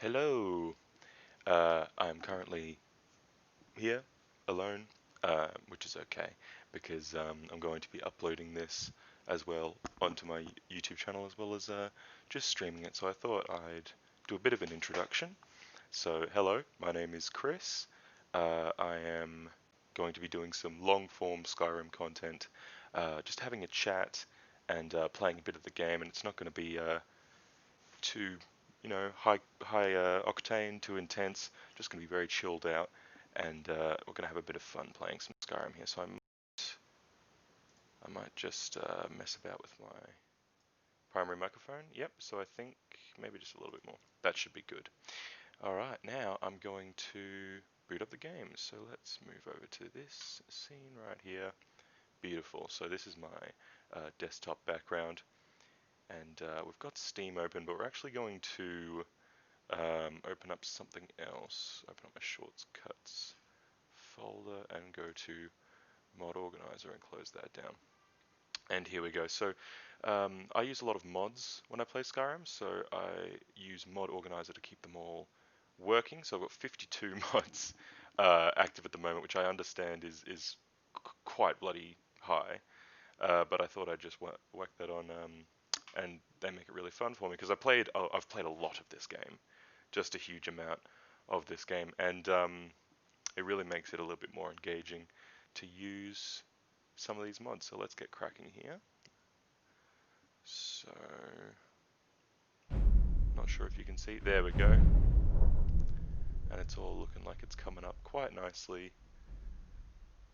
Hello. I'm currently here alone, which is okay because I'm going to be uploading this as well onto my YouTube channel as well as just streaming it. So I thought I'd do a bit of an introduction. So hello, my name is Chris. I am going to be doing some long form Skyrim content, just having a chat and playing a bit of the game, and it's not going to be too, high octane, too intense. Just gonna be very chilled out, and we're gonna have a bit of fun playing some Skyrim here. So I might just mess about with my primary microphone. Yep. So I think maybe just a little bit more. That should be good. All right. Now I'm going to boot up the game. So let's move over to this scene right here. Beautiful. So this is my desktop background. And we've got Steam open, but we're actually going to open up something else. Open up my shortcuts folder and go to mod organizer and close that down. And here we go. So I use a lot of mods when I play Skyrim, so I use mod organizer to keep them all working. So I've got 52 mods active at the moment, which I understand is quite bloody high. But I thought I'd just whack that on, and they make it really fun for me because I've played a lot of this game, just a huge amount of this game, and it really makes it a little bit more engaging to use some of these mods. So let's get cracking here. So, not sure if you can see. There we go. And it's all looking like it's coming up quite nicely.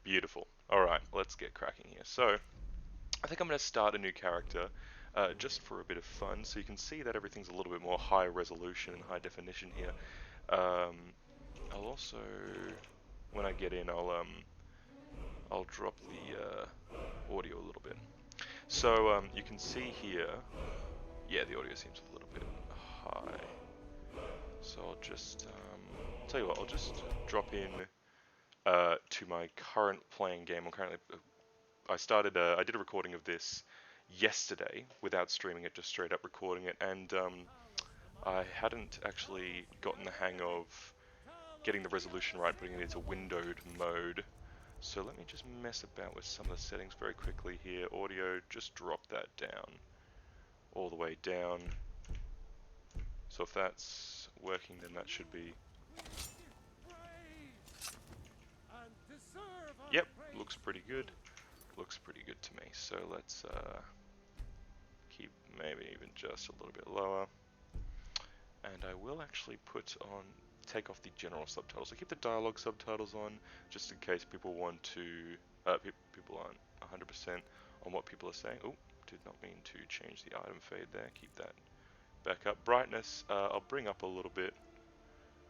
Beautiful. Alright, let's get cracking here. So, I think I'm going to start a new character just for a bit of fun. So you can see that everything's a little bit more high resolution and high definition here. I'll also, when I get in, I'll drop the audio a little bit. So you can see here, yeah, the audio seems a little bit high. So I'll just, tell you what, I'll just drop in to my current playing game. I did a recording of this yesterday without streaming it, just straight up recording it, and I hadn't actually gotten the hang of getting the resolution right, putting it into windowed mode. So let me just mess about with some of the settings very quickly here. Audio, just drop that down, all the way down. So if that's working, then that should be... Yep, looks pretty good. Looks pretty good to me. So let's keep maybe even just a little bit lower. And I will actually take off the general subtitles. So keep the dialogue subtitles on, just in case people want to, people aren't 100% on what people are saying. Oh, did not mean to change the item fade there. Keep that back up. Brightness, I'll bring up a little bit,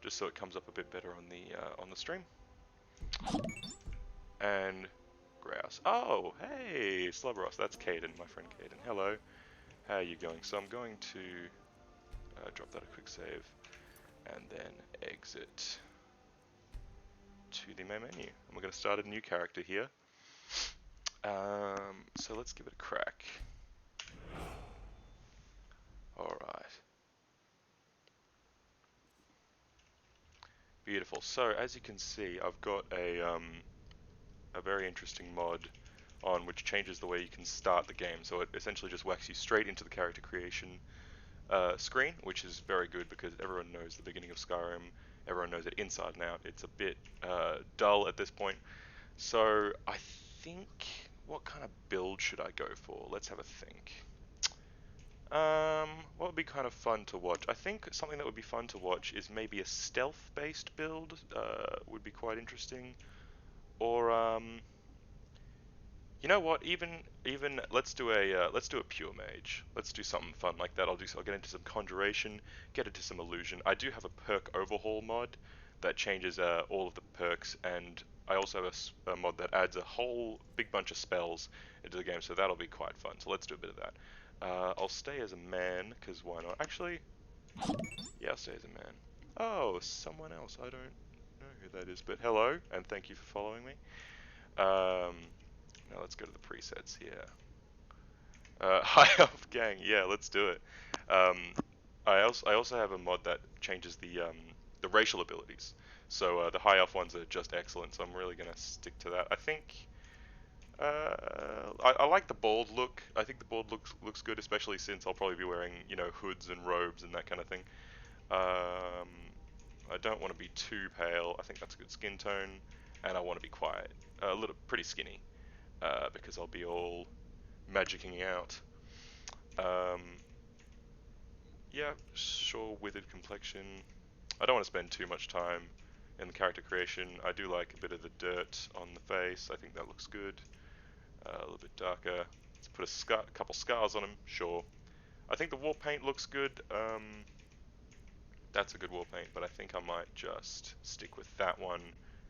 just so it comes up a bit better on the stream. And grouse. Oh, hey, Slubberos. That's Caden, my friend Caden. Hello. How are you going? So I'm going to drop that a quick save, and then exit to the main menu. And we're going to start a new character here. So let's give it a crack. Alright. Beautiful. So as you can see, I've got a very interesting mod on which changes the way you can start the game. So it essentially just whacks you straight into the character creation screen, which is very good because everyone knows the beginning of Skyrim. Everyone knows it inside and out. It's a bit dull at this point. So I think, what kind of build should I go for? Let's have a think. What would be kind of fun to watch? I think something that would be fun to watch is maybe a stealth-based build. Would be quite interesting. Or you know what? Even let's do a pure mage. Let's do something fun like that. I'll get into some conjuration, get into some illusion. I do have a perk overhaul mod that changes all of the perks, and I also have a mod that adds a whole big bunch of spells into the game. So that'll be quite fun. So let's do a bit of that. I'll stay as a man, because why not? Actually, yeah, I'll stay as a man. Oh, someone else. I don't know who that is, but hello, and thank you for following me. Now let's go to the presets here. High Elf Gang, yeah, let's do it. I also have a mod that changes the racial abilities. So the high elf ones are just excellent. So I'm really gonna stick to that. I think I like the bald look. I think the bald looks good, especially since I'll probably be wearing hoods and robes and that kind of thing. Um, I don't want to be too pale. I think that's a good skin tone, and I want to be quiet, a little pretty skinny, because I'll be all magicking out. Um, yeah, sure, withered complexion. I don't want to spend too much time in the character creation. I do like a bit of the dirt on the face. I think that looks good. A little bit darker. Let's put a couple scars on him. Sure. I think the war paint looks good. That's a good war paint, but I think I might just stick with that one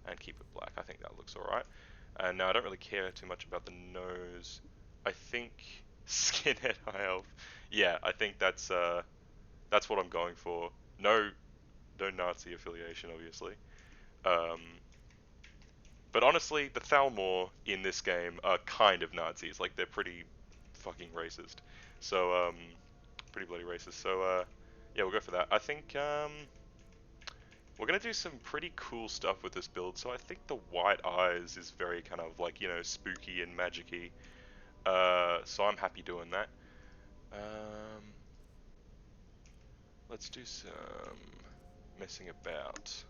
and keep it black. I think that looks alright. And now I don't really care too much about the nose. I think skinhead high elf. Yeah, I think that's what I'm going for. No Nazi affiliation, obviously. Um, but honestly, the Thalmor in this game are kind of Nazis. Like, they're pretty fucking racist. So, pretty bloody racist. So, yeah, we'll go for that. I think, we're gonna do some pretty cool stuff with this build. So I think the white eyes is very kind of like, spooky and magic-y. So I'm happy doing that. Let's do some messing about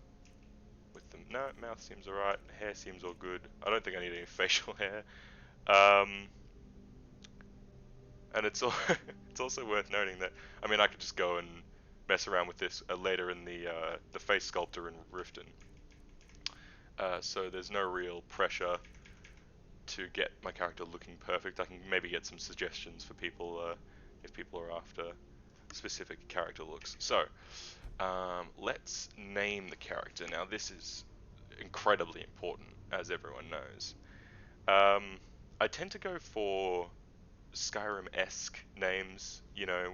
with them. No, mouth seems alright. Hair seems all good. I don't think I need any facial hair. Um, and it's also worth noting that I could just go and mess around with this later in the face sculptor in Riften. So there's no real pressure to get my character looking perfect. I can maybe get some suggestions for people if people are after specific character looks. So let's name the character. Now this is incredibly important, as everyone knows. I tend to go for Skyrim-esque names,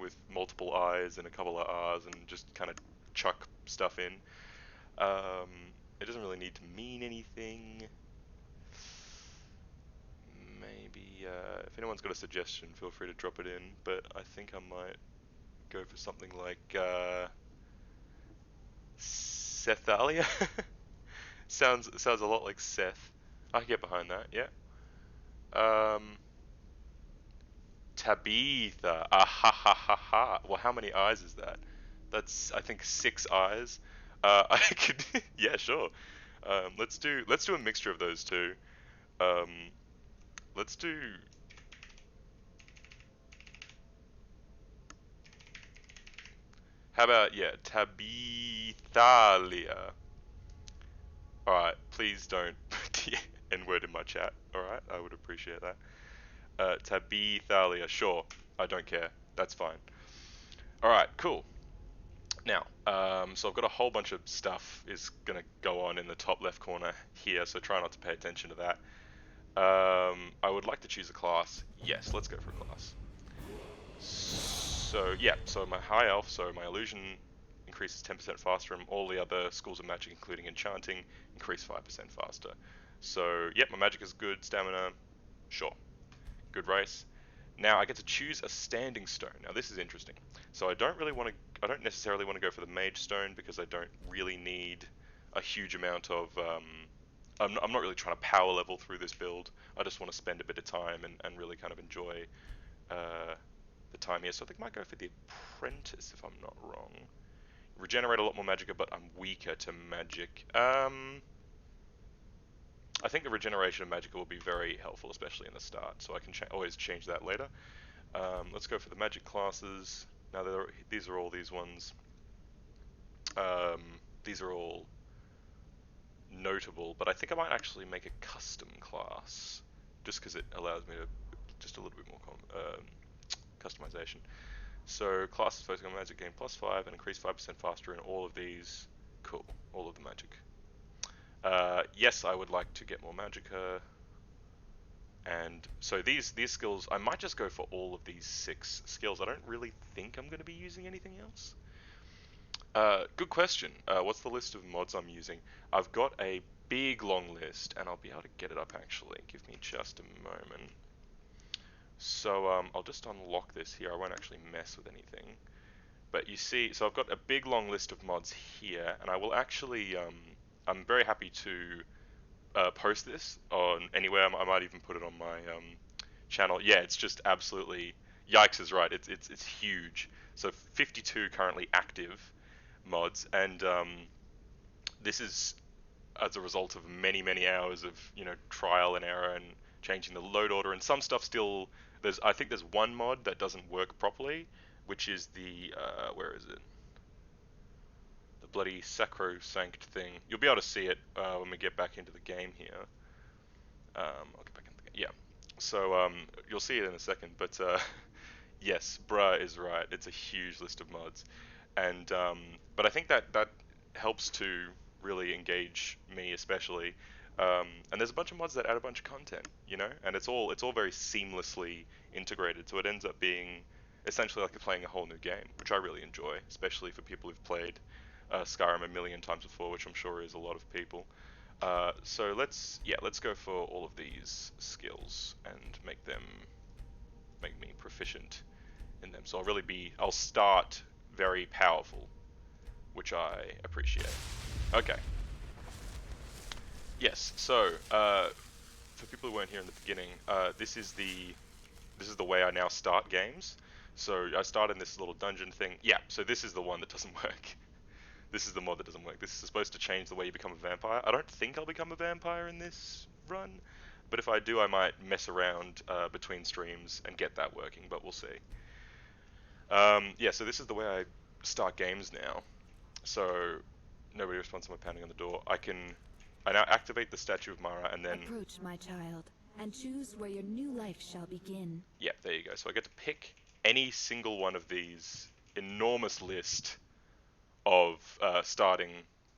with multiple I's and a couple of R's, and just kind of chuck stuff in. Um, it doesn't really need to mean anything. Maybe, if anyone's got a suggestion, feel free to drop it in, but I think I might go for something like, Sethalia? Sounds a lot like Seth. I can get behind that, yeah. Um, Tabitha. Ah ha ha ha ha. Well, how many eyes is that? That's, I think, 6 eyes. I could, yeah, sure. Let's do a mixture of those two. Um, let's do. How about, yeah, Tabiiiiithallia. All right, please don't put the N word in my chat. All right, I would appreciate that. Tabiiiiithallia. Sure, I don't care. That's fine. All right, cool. Now, so I've got a whole bunch of stuff is going to go on in the top left corner here, so try not to pay attention to that. I would like to choose a class. Yes, let's go for a class. So, yeah, so my high elf, so my illusion increases 10% faster, and all the other schools of magic, including enchanting, increase 5% faster. So, yep, my magic is good, stamina, sure, good race. Now I get to choose a standing stone. Now this is interesting. So I don't necessarily want to go for the mage stone because I don't really need a huge amount of, I'm not really trying to power level through this build. I just want to spend a bit of time and really kind of enjoy the time here. So I think I might go for the apprentice if I'm not wrong. Regenerate a lot more magicka, but I'm weaker to magic. I think the regeneration of magicka will be very helpful, especially in the start, so I can always change that later. Let's go for the magic classes. Now, these are all these ones. These are all notable, but I think I might actually make a custom class, just because it allows me to just a little bit more customization. So classes focusing on magic gain +5 and increase 5% faster in all of these. Cool, all of the magic. Yes, I would like to get more magicka. And so these skills, I might just go for all of these 6 skills. I don't really think I'm going to be using anything else. Good question. What's the list of mods I'm using? I've got a big long list, and I'll be able to get it up actually. Give me just a moment. So I'll just unlock this here. I won't actually mess with anything. But you see, so I've got a big long list of mods here, and I will actually, I'm very happy to post this on anywhere. I might even put it on my channel. Yeah, it's just absolutely, yikes is right. It's huge. So 52 currently active mods, and this is as a result of many hours of trial and error and changing the load order, and some stuff still, I think there's one mod that doesn't work properly, which is the where is it, the bloody sacrosanct thing. You'll be able to see it when we get back into the game here. I'll get back into the game. Yeah, so you'll see it in a second, but yes, bruh is right, it's a huge list of mods. And but I think that helps to really engage me, especially. And there's a bunch of mods that add a bunch of content, and it's all very seamlessly integrated. So it ends up being essentially like you're playing a whole new game, which I really enjoy, especially for people who've played Skyrim a million times before, which I'm sure is a lot of people. So let's go for all of these skills and make me proficient in them. So I'll start very powerful, which I appreciate. Okay. Yes. So for people who weren't here in the beginning, this is the way I now start games. So I start in this little dungeon thing. Yeah. So this is the one that doesn't work. This is the mod that doesn't work. This is supposed to change the way you become a vampire. I don't think I'll become a vampire in this run, but if I do, I might mess around between streams and get that working, but we'll see. Yeah, so this is the way I start games now. So nobody responds to my pounding on the door. I now activate the statue of Mara, and then approach, my child, and choose where your new life shall begin. yeah, there you go. So I get to pick any single one of these enormous list of starting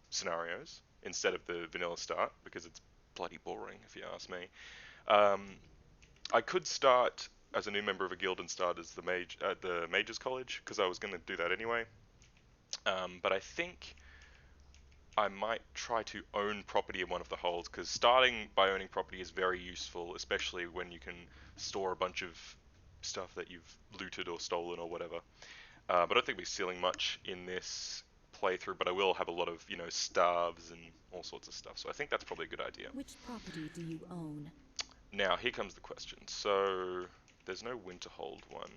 scenarios instead of the vanilla start, because it's bloody boring if you ask me. Um, I could start as a new member of a guild and start as the mage at the mages college, because I was going to do that anyway. But I think I might try to own property in one of the holds, because starting by owning property is very useful, especially when you can store a bunch of stuff that you've looted or stolen or whatever. But I don't think we'll be stealing much in this playthrough, but I will have a lot of, starves and all sorts of stuff. So I think that's probably a good idea. Which property do you own? Now, here comes the question. So, there's no Winterhold one.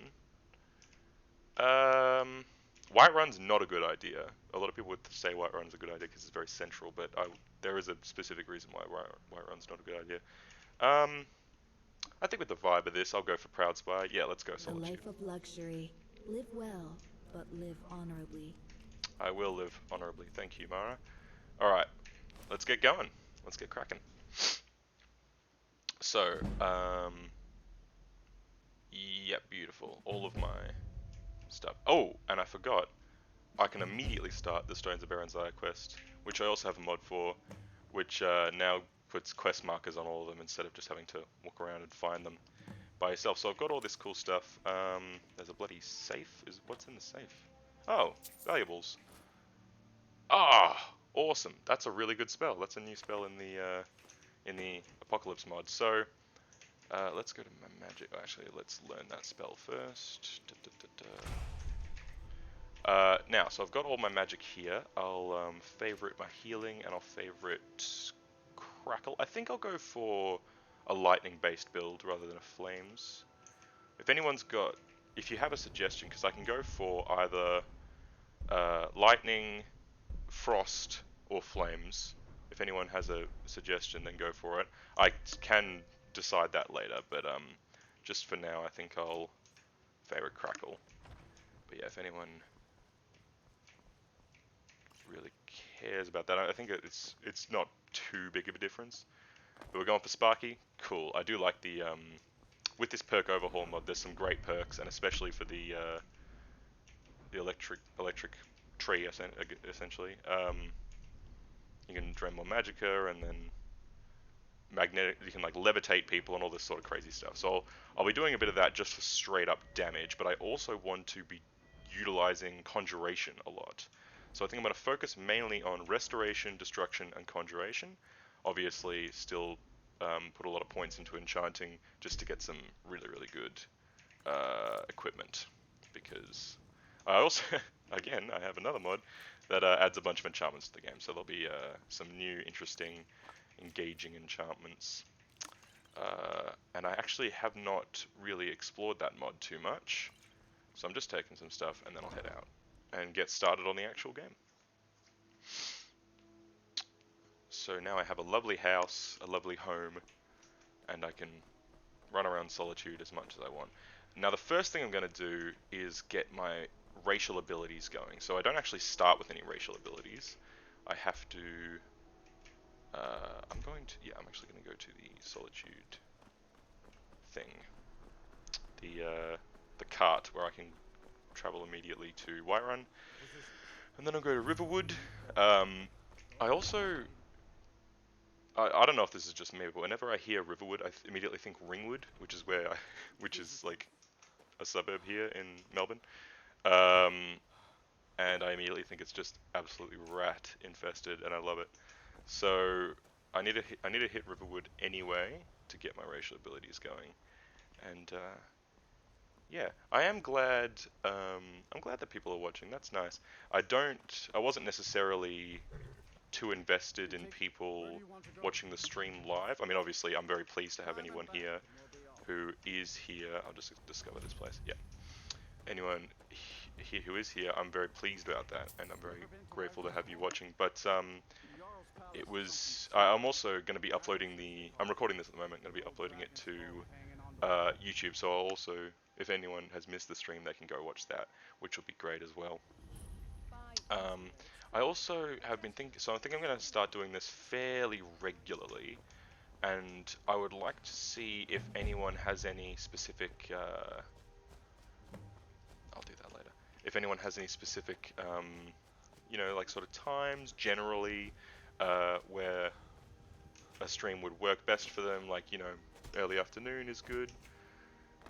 Whiterun's not a good idea. A lot of people would say Whiterun's a good idea because it's very central, but there is a specific reason why Whiterun's not a good idea. I think with the vibe of this, I'll go for Proud Spy. Yeah, let's go Solitude. A life of luxury. Live well, but live honorably. I will live honorably. Thank you, Mara. Alright, let's get going. Let's get cracking. So, yep, beautiful. All of my stuff. Oh, and I forgot. I can immediately start the Stones of Baronzai quest, which I also have a mod for, which now puts quest markers on all of them instead of just having to walk around and find them by yourself. So I've got all this cool stuff. There's a bloody safe. What's in the safe? Oh, valuables. Ah, awesome. That's a really good spell. That's a new spell in the Apocalypse mod. So let's go to my magic. Actually, let's learn that spell first. Now, so I've got all my magic here. I'll favorite my healing, and I'll favorite crackle. I think I'll go for a lightning-based build rather than a flames. If you have a suggestion, because I can go for either lightning, frost, or flames. If anyone has a suggestion, then go for it. I can decide that later, but just for now, I think I'll favorite crackle. But yeah, if anyone really cares about that, I think it's not too big of a difference. But we're going for Sparky. Cool. I do like the with this perk overhaul mod. There's some great perks, and especially for the electric tree, essentially. You can drain more magicka, and then you can like levitate people and all this sort of crazy stuff. So I'll be doing a bit of that just for straight up damage, but I also want to be utilizing conjuration a lot. So I think I'm going to focus mainly on restoration, destruction, and conjuration. Obviously, still put a lot of points into enchanting just to get some really good equipment, because I also again, I have another mod that adds a bunch of enchantments to the game. So there'll be some new, interesting, engaging enchantments. And I actually have not really explored that mod too much. So I'm just taking some stuff and then I'll head out and get started on the actual game. So now I have a lovely house, a lovely home, and I can run around Solitude as much as I want. Now the first thing I'm going to do is get my racial abilities going. So I don't actually start with any racial abilities. I have to... I'm actually going to go to the Solitude thing. The cart where I can travel immediately to Whiterun. And then I'll go to Riverwood. I also... I don't know if this is just me, but whenever I hear Riverwood, I immediately think Ringwood, which is like a suburb here in Melbourne. Um, and I immediately think it's just absolutely rat infested, and I love it. So I need to hit Riverwood anyway to get my racial abilities going. And yeah, I am glad. I'm glad that people are watching. That's nice. I wasn't necessarily too invested in people watching the stream live. I mean, obviously, I'm very pleased to have anyone here who is here. I'll just discover this place. Yeah. Anyone here who is here, I'm very pleased about that, and I'm very grateful to have you watching. But it was. I'm also going to be uploading the. I'm recording this at the moment. I'm going to be uploading it to YouTube. So I'll also, if anyone has missed the stream, they can go watch that, which will be great as well. I also have been thinking, so I think I'm going to start doing this fairly regularly, and I would like to see if anyone has any specific, I'll do that later, if anyone has any specific, like sort of times generally where a stream would work best for them, like, early afternoon is good.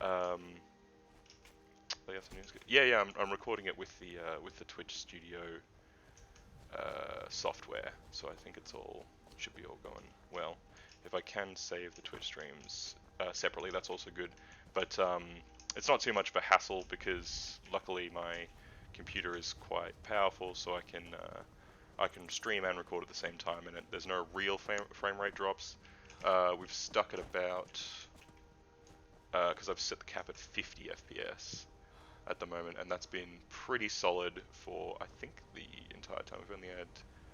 Early afternoon is good. Yeah, I'm recording it with the Twitch Studio software, so I think should be all going well. If I can save the Twitch streams separately, that's also good. But it's not too much of a hassle because luckily my computer is quite powerful, so I can stream and record at the same time, and there's no real frame rate drops. We've stuck at about because I've set the cap at 50 FPS at the moment, and that's been pretty solid for, I think, the entire time. We've only had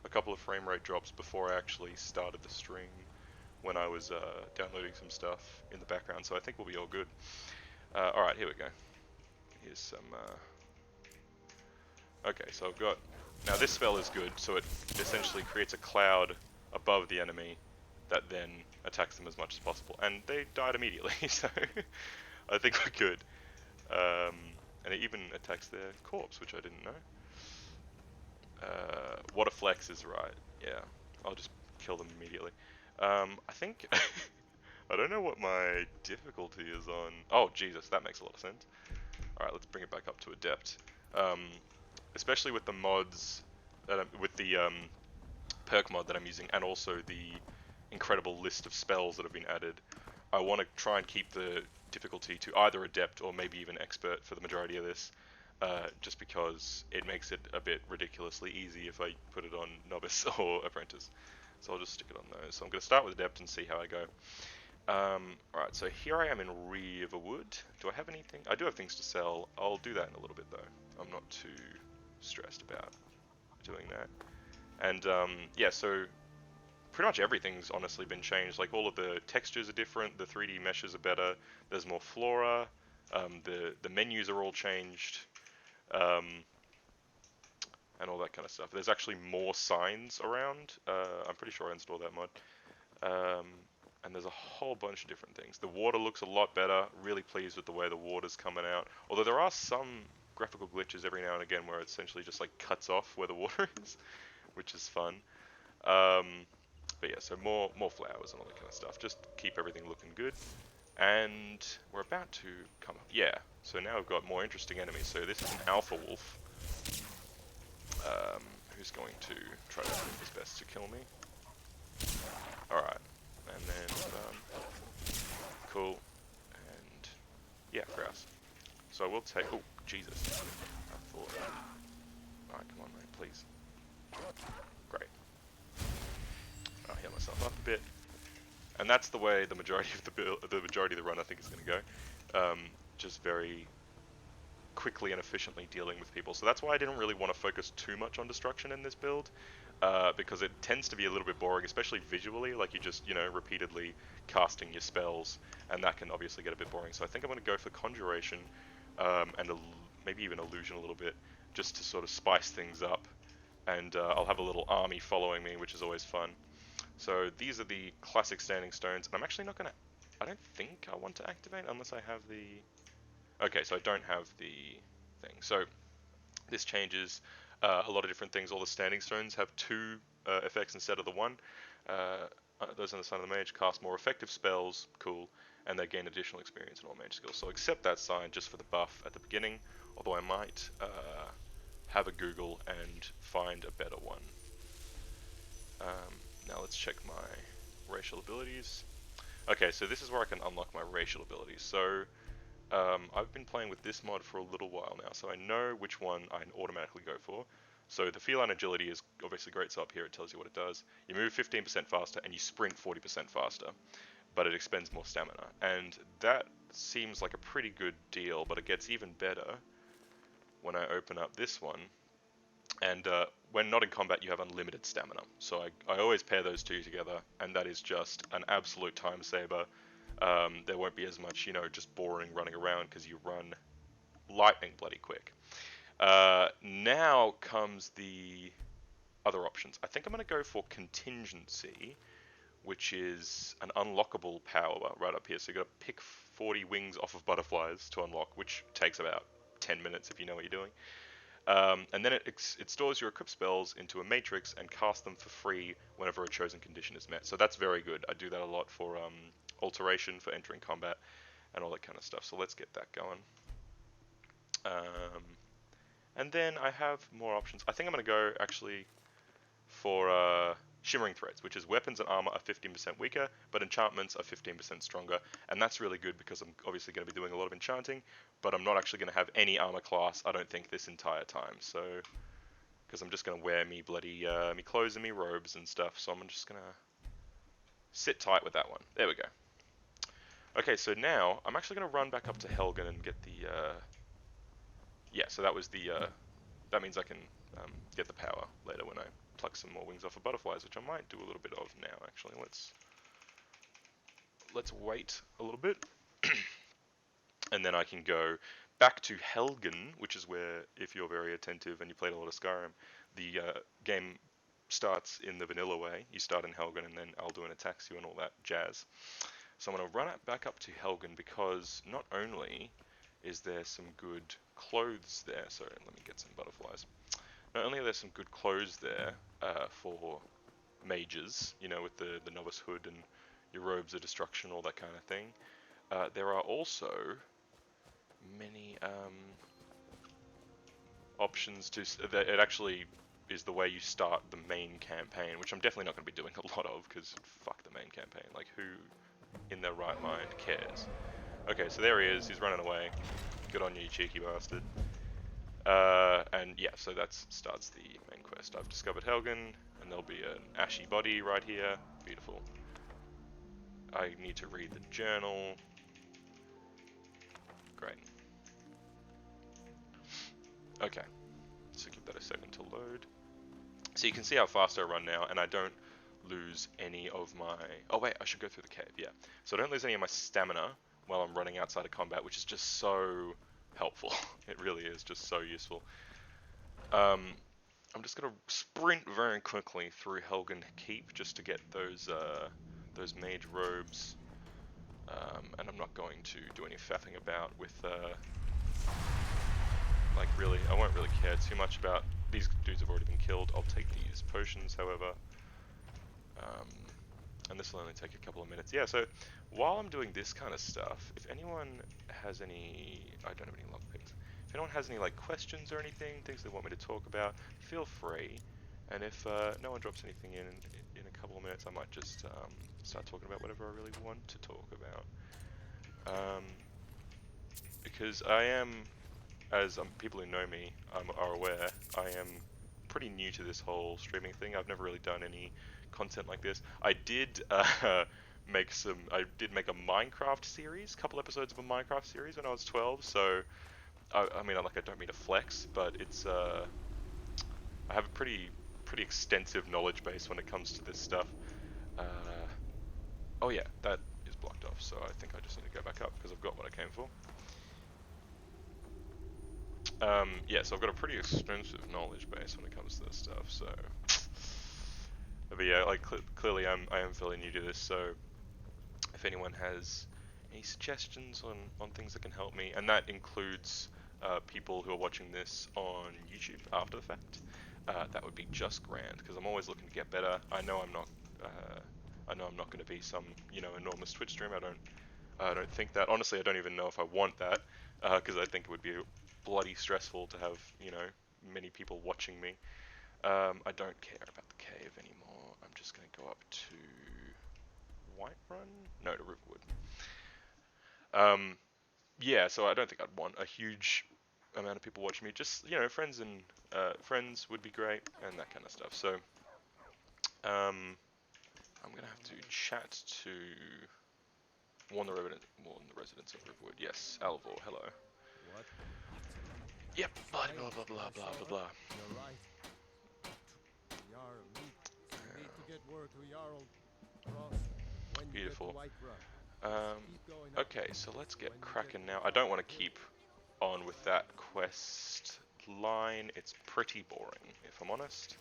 a couple of frame rate drops before I actually started the stream when I was downloading some stuff in the background, so I think we'll be all good. Alright, here we go. Here's some... Okay, so I've got... Now this spell is good, so it essentially creates a cloud above the enemy that then attacks them as much as possible. And they died immediately, so I think we're good. And it even attacks their corpse, which I didn't know. What a flex is right. Yeah, I'll just kill them immediately. I think... I don't know what my difficulty is on... Oh, Jesus, that makes a lot of sense. Alright, let's bring it back up to Adept. Especially with the mods, with the perk mod that I'm using, and also the incredible list of spells that have been added, I want to try and keep the difficulty to either Adept or maybe even Expert for the majority of this, just because it makes it a bit ridiculously easy if I put it on Novice or Apprentice. So I'll just stick it on those. So I'm going to start with Adept and see how I go. Alright, so here I am in Riverwood. Do I have anything? I do have things to sell. I'll do that in a little bit though. I'm not too stressed about doing that. And yeah, so pretty much everything's honestly been changed. Like all of the textures are different, the 3D meshes are better, there's more flora, the menus are all changed, and all that kind of stuff. There's actually more signs around. I'm pretty sure I installed that mod. And there's a whole bunch of different things. The water looks a lot better. Really pleased with the way the water's coming out. Although there are some graphical glitches every now and again where it essentially just like cuts off where the water is, which is fun. But yeah, so more flowers and all that kind of stuff. Just keep everything looking good. And we're about to come up. Yeah, so now we've got more interesting enemies. So this is an alpha wolf, who's going to try to do his best to kill me. Alright. And then, cool, and yeah, grouse. So I will take, oh, Jesus, I thought, come on, mate, please. Great. I'll heal myself up a bit. And that's the way the majority of the majority of the run I think is going to go. Just very quickly and efficiently dealing with people. So that's why I didn't really want to focus too much on destruction in this build, because it tends to be a little bit boring, especially visually, like you just, repeatedly casting your spells, and that can obviously get a bit boring. So I think I'm going to go for Conjuration, and maybe even Illusion a little bit, just to sort of spice things up, and I'll have a little army following me, which is always fun. So these are the classic standing stones, and I'm actually not going to, I don't think I want to activate unless I have the, okay, so I don't have the thing. So this changes a lot of different things. All the standing stones have two effects instead of the one. Those on the side of the mage cast more effective spells, cool, and they gain additional experience in all mage skills. So accept that sign just for the buff at the beginning, although I might have a Google and find a better one. Now let's check my racial abilities. Okay, so this is where I can unlock my racial abilities. So I've been playing with this mod for a little while now, so I know which one I automatically go for. So the feline agility is obviously great, so up here it tells you what it does. You move 15% faster and you sprint 40% faster, but it expends more stamina. And that seems like a pretty good deal, but it gets even better when I open up this one. And when not in combat, you have unlimited stamina. So I always pair those two together, and that is just an absolute time saver. There won't be as much, just boring running around because you run lightning bloody quick. Now comes the other options. I think I'm going to go for Contingency, which is an unlockable power right up here. So you've got to pick 40 wings off of butterflies to unlock, which takes about 10 minutes if you know what you're doing. And then it stores your equip spells into a matrix and casts them for free whenever a chosen condition is met. So that's very good. I do that a lot for alteration, for entering combat, and all that kind of stuff. So let's get that going. And then I have more options. I think I'm going to go actually for Shimmering Threads, which is weapons and armor are 15% weaker, but enchantments are 15% stronger. And that's really good because I'm obviously going to be doing a lot of enchanting, but I'm not actually going to have any armor class, I don't think, this entire time. So, because I'm just going to wear me bloody me clothes and me robes and stuff, so I'm just going to sit tight with that one. There we go. Okay, so now I'm actually going to run back up to Helgen and get the yeah, so that was the that means I can get the power later when I pluck some more wings off of butterflies, which I might do a little bit of now. Actually, let's wait a little bit, and then I can go back to Helgen, which is where, if you're very attentive and you played a lot of Skyrim, the game starts in the vanilla way. You start in Helgen, and then Alduin attacks you and all that jazz. So I'm going to run it back up to Helgen because not only is there some good clothes there, so let me get some butterflies. Not only are there some good clothes there for mages, with the novice hood and your robes of destruction, all that kind of thing, there are also many options to. It actually is the way you start the main campaign, which I'm definitely not going to be doing a lot of because fuck the main campaign. Like, who in their right mind cares? Okay, so there he is. He's running away. Good on you, you cheeky bastard. And yeah, so that starts the main quest. I've discovered Helgen, and there'll be an ashy body right here. Beautiful. I need to read the journal. Great. Okay, so give that a second to load. So you can see how fast I run now, and I don't lose any of my... Oh wait, I should go through the cave, yeah. So I don't lose any of my stamina while I'm running outside of combat, which is just so helpful. It really is just so useful. I'm just going to sprint very quickly through Helgen Keep just to get those mage robes, and I'm not going to do any faffing about with, like, really, I won't really care too much about, these dudes have already been killed. I'll take these potions, however, and this will only take a couple of minutes. Yeah, so while I'm doing this kind of stuff, if anyone has any, I don't have any lockpicks. If anyone has any like questions or anything, things they want me to talk about, feel free. And if no one drops anything in a couple of minutes, I might just start talking about whatever I really want to talk about. Because I am, as people who know me are aware, I am pretty new to this whole streaming thing. I've never really done any content like this. I did make a Minecraft series, couple episodes of a Minecraft series when I was 12. So I mean, like, I don't mean to flex, but it's I have a pretty extensive knowledge base when it comes to this stuff. Uh, oh yeah, that is blocked off. So I think I just need to go back up because I've got what I came for. Yeah, so I've got a pretty extensive knowledge base when it comes to this stuff. So, but yeah, like clearly I am fairly new to this. So if anyone has any suggestions on things that can help me, and that includes people who are watching this on YouTube after the fact, that would be just grand because I'm always looking to get better. I know I'm not going to be some enormous Twitch streamer. I don't think that. Honestly, I don't even know if I want that because I think it would be bloody stressful to have many people watching me. I don't care about the cave anymore. I'm just going to go up to Whiterun? No, to Riverwood. Yeah, so I don't think I'd want a huge amount of people watching me. Just friends and friends would be great, and that kind of stuff. So, I'm gonna have to chat to warn the residents of Riverwood. Yes, Alvor, hello. What? Yep, blah blah blah blah blah blah blah. You're right. Jarl, we need to get word to Jarl Frost when you get to Beautiful. Whiterun. Keep going up. Okay, so let's get When you cracking get now. to I don't want to Whiterun, keep on with that quest line. It's pretty boring, if I'm honest.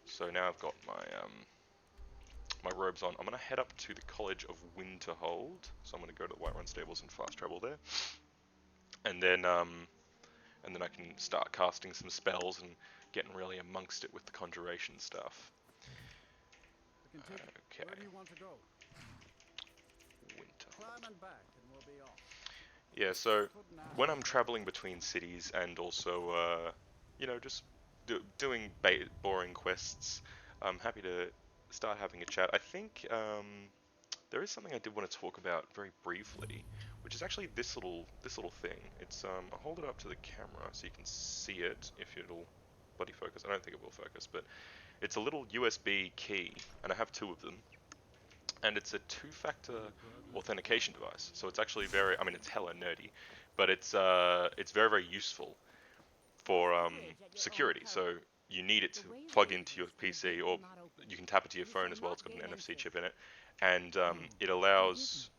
So now I've got my robes on. I'm gonna head up to the College of Winterhold. So I'm gonna go to the Whiterun stables and fast travel there, and then I can start casting some spells and getting really amongst it with the conjuration stuff. we can take it. Okay, Where do you want to go? Winterhold. Climb and back, and we'll be off. Yeah, so Couldn't ask when for I'm traveling between cities and also, just doing boring quests, I'm happy to start having a chat. I think there is something I did want to talk about very briefly, which is actually this little thing. It's I'll hold it up to the camera so you can see it if it'll bloody focus. I don't think it will focus, but it's a little USB key, and I have two of them, and it's a two-factor authentication device. So it's actually I mean, it's hella nerdy, but it's very very useful for security. So you need it to plug into your PC, or you can tap it to your phone as well. It's got an NFC chip in it, and it allows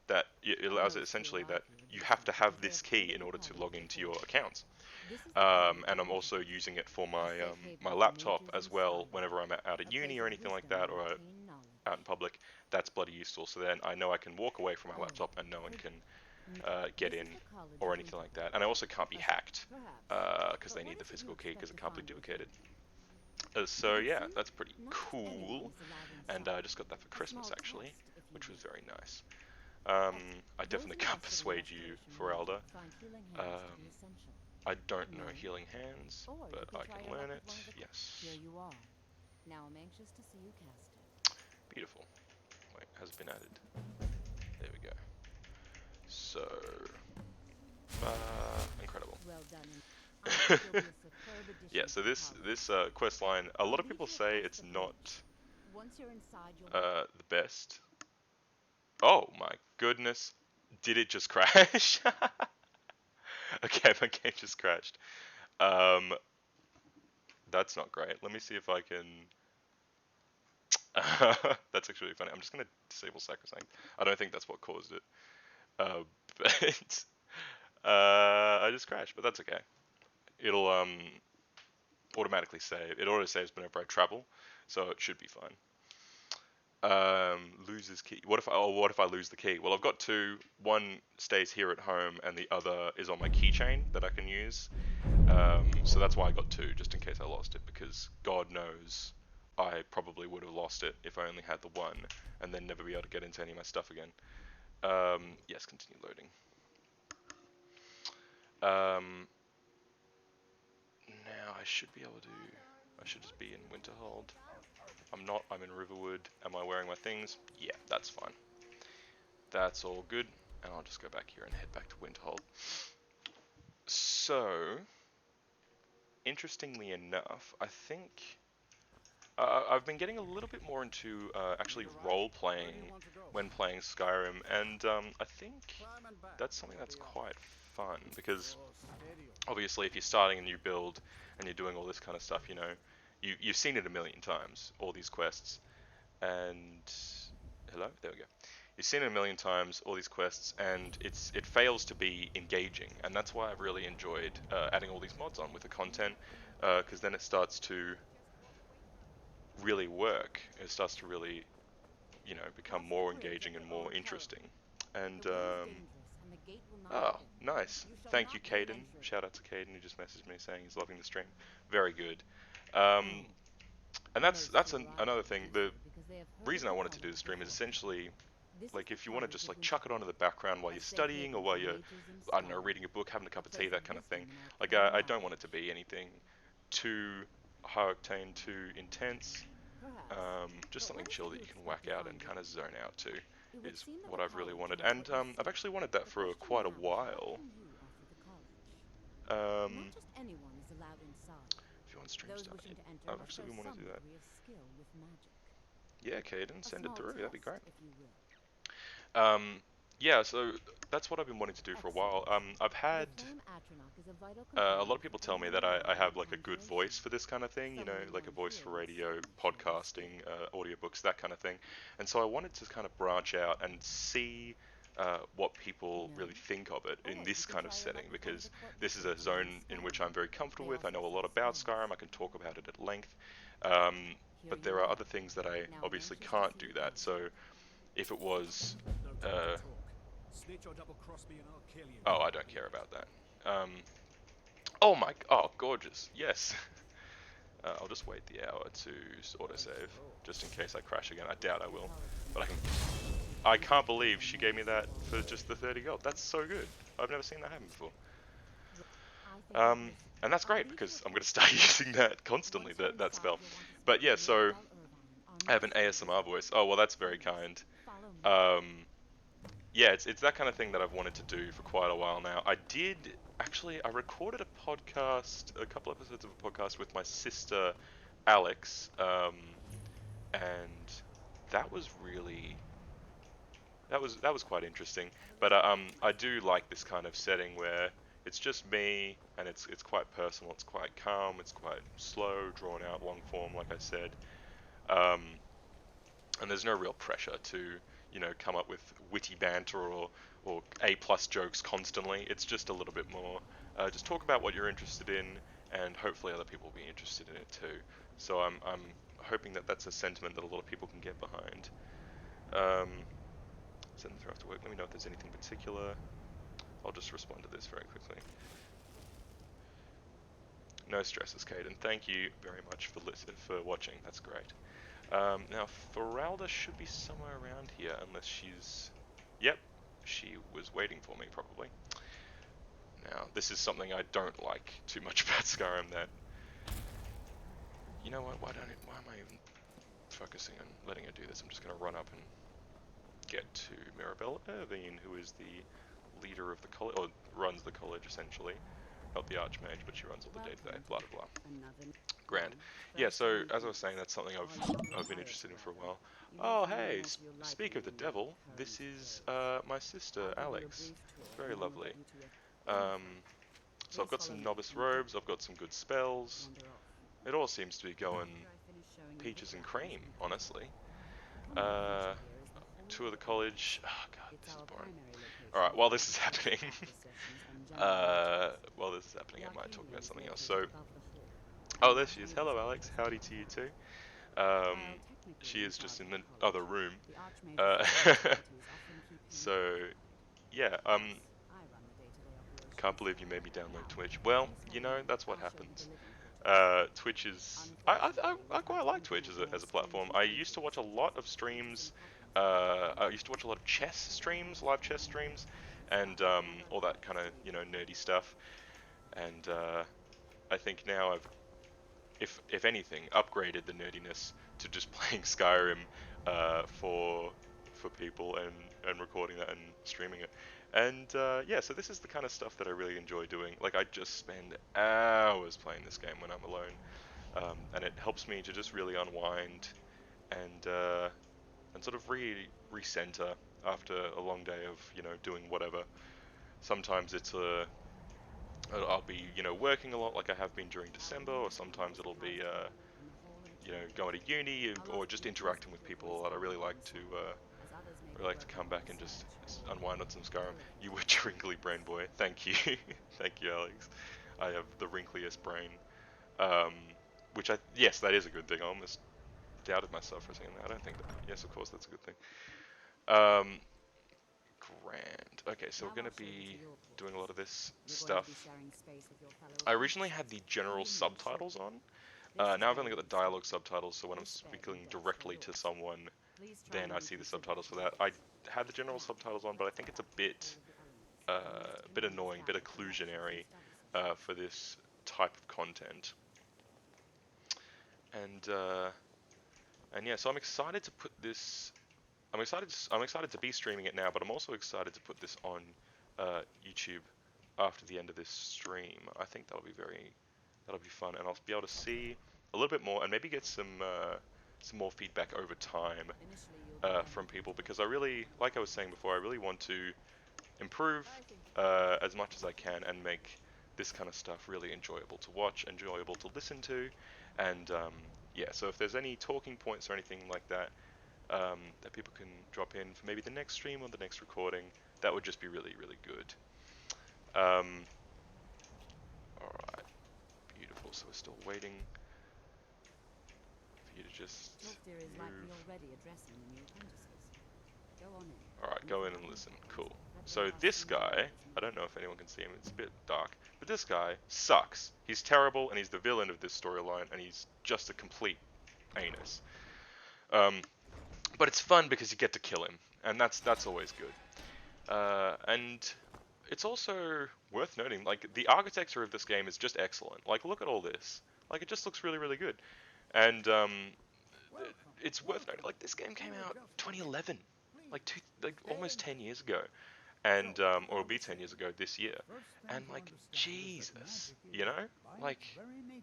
it essentially that you have to have this key in order to log into your accounts. And I'm also using it for my laptop as well whenever I'm out at uni or anything like that, or out in public. That's bloody useful. So then I know I can walk away from my laptop and no one can get in or anything like that. And I also can't be hacked because they need the physical key because it can't be duplicated. So yeah, that's pretty cool. And I just got that for Christmas actually, which was very nice. I definitely can't persuade you, Feralda. I don't know Healing Hands, but I can learn it. Yes. Here you are. Now I'm anxious to see you cast it. Beautiful. Wait, has it been added? There we go. So, incredible. Well done. I think you'll be a superb addition Yeah. So to the this college. quest line, a lot of people say it's not Once you're inside, you'll the best. Oh my goodness! Did it just crash? Okay, my game just crashed. Um, that's not great. Let me see if I can. That's actually funny. I'm just gonna disable sacrosanct. I don't think that's what caused it. But I just crashed, but that's okay. It'll automatically save. It auto saves whenever I travel, so it should be fine. Loses key. What if I lose the key? Well, I've got two. One stays here at home, and the other is on my keychain that I can use. So that's why I got two, just in case I lost it, because God knows I probably would have lost it if I only had the one, and then never be able to get into any of my stuff again. Yes, continue loading. Now I should be able to. I should just be in Winterhold. I'm not. I'm in Riverwood. Am I wearing my things? Yeah, that's fine. That's all good. And I'll just go back here and head back to Winterhold. So, interestingly enough, I think I've been getting a little bit more into actually role playing when playing Skyrim, and I think that's something that's quite fun because obviously if you're starting a new build and you're doing all this kind of stuff, you know, you've seen it a million times, all these quests, and hello, there we go. You've seen it a million times, all these quests, and it fails to be engaging, and that's why I've really enjoyed adding all these mods on with the content, because then it starts to really work. It starts to really, you know, become more engaging and more interesting. And oh, nice. Thank you, Caden. Shout out to Caden who just messaged me saying he's loving the stream. Very good. Um, and that's another thing. The reason I wanted to do the stream is essentially like if you want to just like chuck it onto the background while you're studying or while you're, I don't know, reading a book, having a cup of tea, that kind of thing. Like I don't want it to be anything too high octane, too intense. Just something chill that you can whack out and kind of zone out to is what I've really wanted. And I've actually wanted that for quite a while. Um, if you want stream starting, I've actually been wanting to do that. Yeah, Caden, send it through. That'd be great. Um, yeah, so that's what I've been wanting to do for a while. I've had a lot of people tell me that I have like a good voice for this kind of thing, you know, like a voice for radio, podcasting, audiobooks, that kind of thing. And so I wanted to kind of branch out and see what people really think of it in this kind of setting, because this is a zone in which I'm very comfortable with. I know a lot about Skyrim. I can talk about it at length. Um, but there are other things that I obviously can't do that. So if it was, oh, I don't care about that. Oh my, oh, gorgeous, yes. I'll just wait the hour to autosave, just in case I crash again. I doubt I will, but I can't believe she gave me that for just the 30 gold. That's so good. I've never seen that happen before. And that's great because I'm going to start using that constantly, that spell. But yeah, so I have an ASMR voice. Oh, well, that's very kind. Yeah, it's that kind of thing that I've wanted to do for quite a while now. I recorded a podcast, a couple episodes of a podcast with my sister, Alex, and that was really, that was quite interesting. But I do like this kind of setting where it's just me, and it's quite personal, it's quite calm, it's quite slow, drawn out, long form, like I said. Um, and there's no real pressure to, you know, come up with witty banter or A+ jokes constantly. It's just a little bit more, just talk about what you're interested in, and hopefully other people will be interested in it too. So I'm hoping that that's a sentiment that a lot of people can get behind. Send them through after work. Let me know if there's anything particular. I'll just respond to this very quickly. No stresses, Caden. Thank you very much for watching. That's great. Now, Feralda should be somewhere around here, unless she's... Yep, she was waiting for me, probably. Now, this is something I don't like too much about Skyrim, that... You know what, why am I even focusing on letting her do this? I'm just going to run up and get to Mirabelle Irvine, who is the leader of the college, or runs the college, essentially. Not the Archmage, but she runs all the day-to-day, blah, blah, blah. Grand. Yeah, so as I was saying, that's something I've been interested in for a while. Oh, hey, speak of the devil, this is my sister, Alex. Very lovely. So I've got some novice robes, I've got some good spells. It all seems to be going peaches and cream, honestly. Tour the college. Oh god, this is boring. Alright, while this is happening, I might talk about something else. So, oh, there she is. Hello, Alex. Howdy to you too. She is just in the other room. So, yeah, can't believe you made me download Twitch. Well, you know, that's what happens. Twitch is... I quite like Twitch as a platform. I used to watch a lot of streams. I used to watch a lot of chess streams, live chess streams, and all that kind of, you know, nerdy stuff. And I think now I've, if anything, upgraded the nerdiness to just playing Skyrim for for people and recording that and streaming it. And yeah, so this is the kind of stuff that I really enjoy doing. Like I just spend hours playing this game when I'm alone, and it helps me to just really unwind and sort of recenter after a long day of doing whatever. Sometimes I'll be working a lot like I have been during December, or sometimes it'll be going to uni or just interacting with people a lot. I really like to come back and just unwind on some Skyrim. You were wrinkly brain boy. Thank you, thank you, Alex. I have the wrinkliest brain, um, which yes, that is a good thing. I almost doubted myself for a second. I don't think that. Yes, of course, that's a good thing. Um, Grand. Okay, so we're going to be doing a lot of this stuff. I originally had the general subtitles on. Now I've only got the dialogue subtitles, so when I'm speaking directly to someone, then I see the subtitles for that. I had the general subtitles on, but I think it's a bit annoying, a bit occlusionary for this type of content. And yeah, so I'm excited to put this. I'm excited to be streaming it now, but I'm also excited to put this on YouTube after the end of this stream. I think that'll be fun, and I'll be able to see a little bit more and maybe get some more feedback over time from people, because I really, like I was saying before, I really want to improve as much as I can and make this kind of stuff really enjoyable to watch, enjoyable to listen to, and yeah. So if there's any talking points or anything like that that people can drop in for maybe the next stream or the next recording, that would just be really, really good. Alright, beautiful. So we're still waiting for you to just move. Alright, go in and listen. Cool. So this guy, I don't know if anyone can see him, it's a bit dark, but this guy sucks. He's terrible, and he's the villain of this storyline, and he's just a complete anus. But it's fun because you get to kill him, and that's always good. And it's also worth noting, like, the architecture of this game is just excellent. Like, look at all this. Like, it just looks really, really good. And it's worth noting, like, this game came out 2011, like almost 10 years ago, and or it'll be 10 years ago this year. And like, Jesus, like,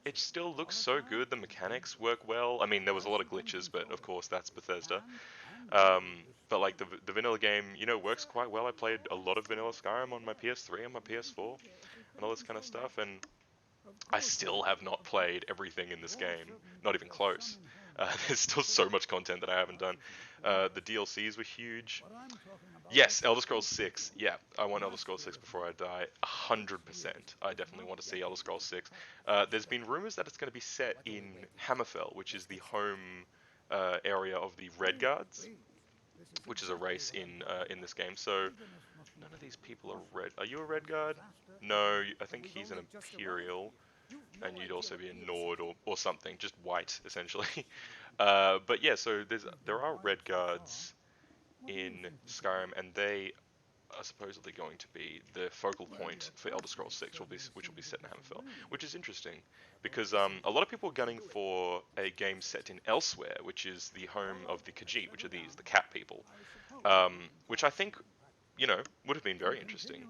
it still looks so good. The mechanics work well. I mean, there was a lot of glitches, but of course that's Bethesda. But like the vanilla game, works quite well. I played a lot of vanilla Skyrim on my PS3 and my PS4 and all this kind of stuff, and I still have not played everything in this game, not even close. There's still so much content that I haven't done. The DLCs were huge. Yes, Elder Scrolls 6. Yeah, I want Elder Scrolls 6 before I die. 100%. I definitely want to see Elder Scrolls 6. There's been rumors that it's going to be set in Hammerfell, which is the home area of the Red Guards, which is a race in this game. So none of these people are red. Are you a Red Guard? No, I think he's an Imperial, and you'd also be a Nord or something, just white essentially. But yeah, so there are Red Guards in Skyrim, and they are supposedly going to be the focal point for Elder Scrolls 6, which will be set in Hammerfell, which is interesting because a lot of people are gunning for a game set in Elsewhere, which is the home of the Khajiit, which are the cat people, which I think would have been very interesting.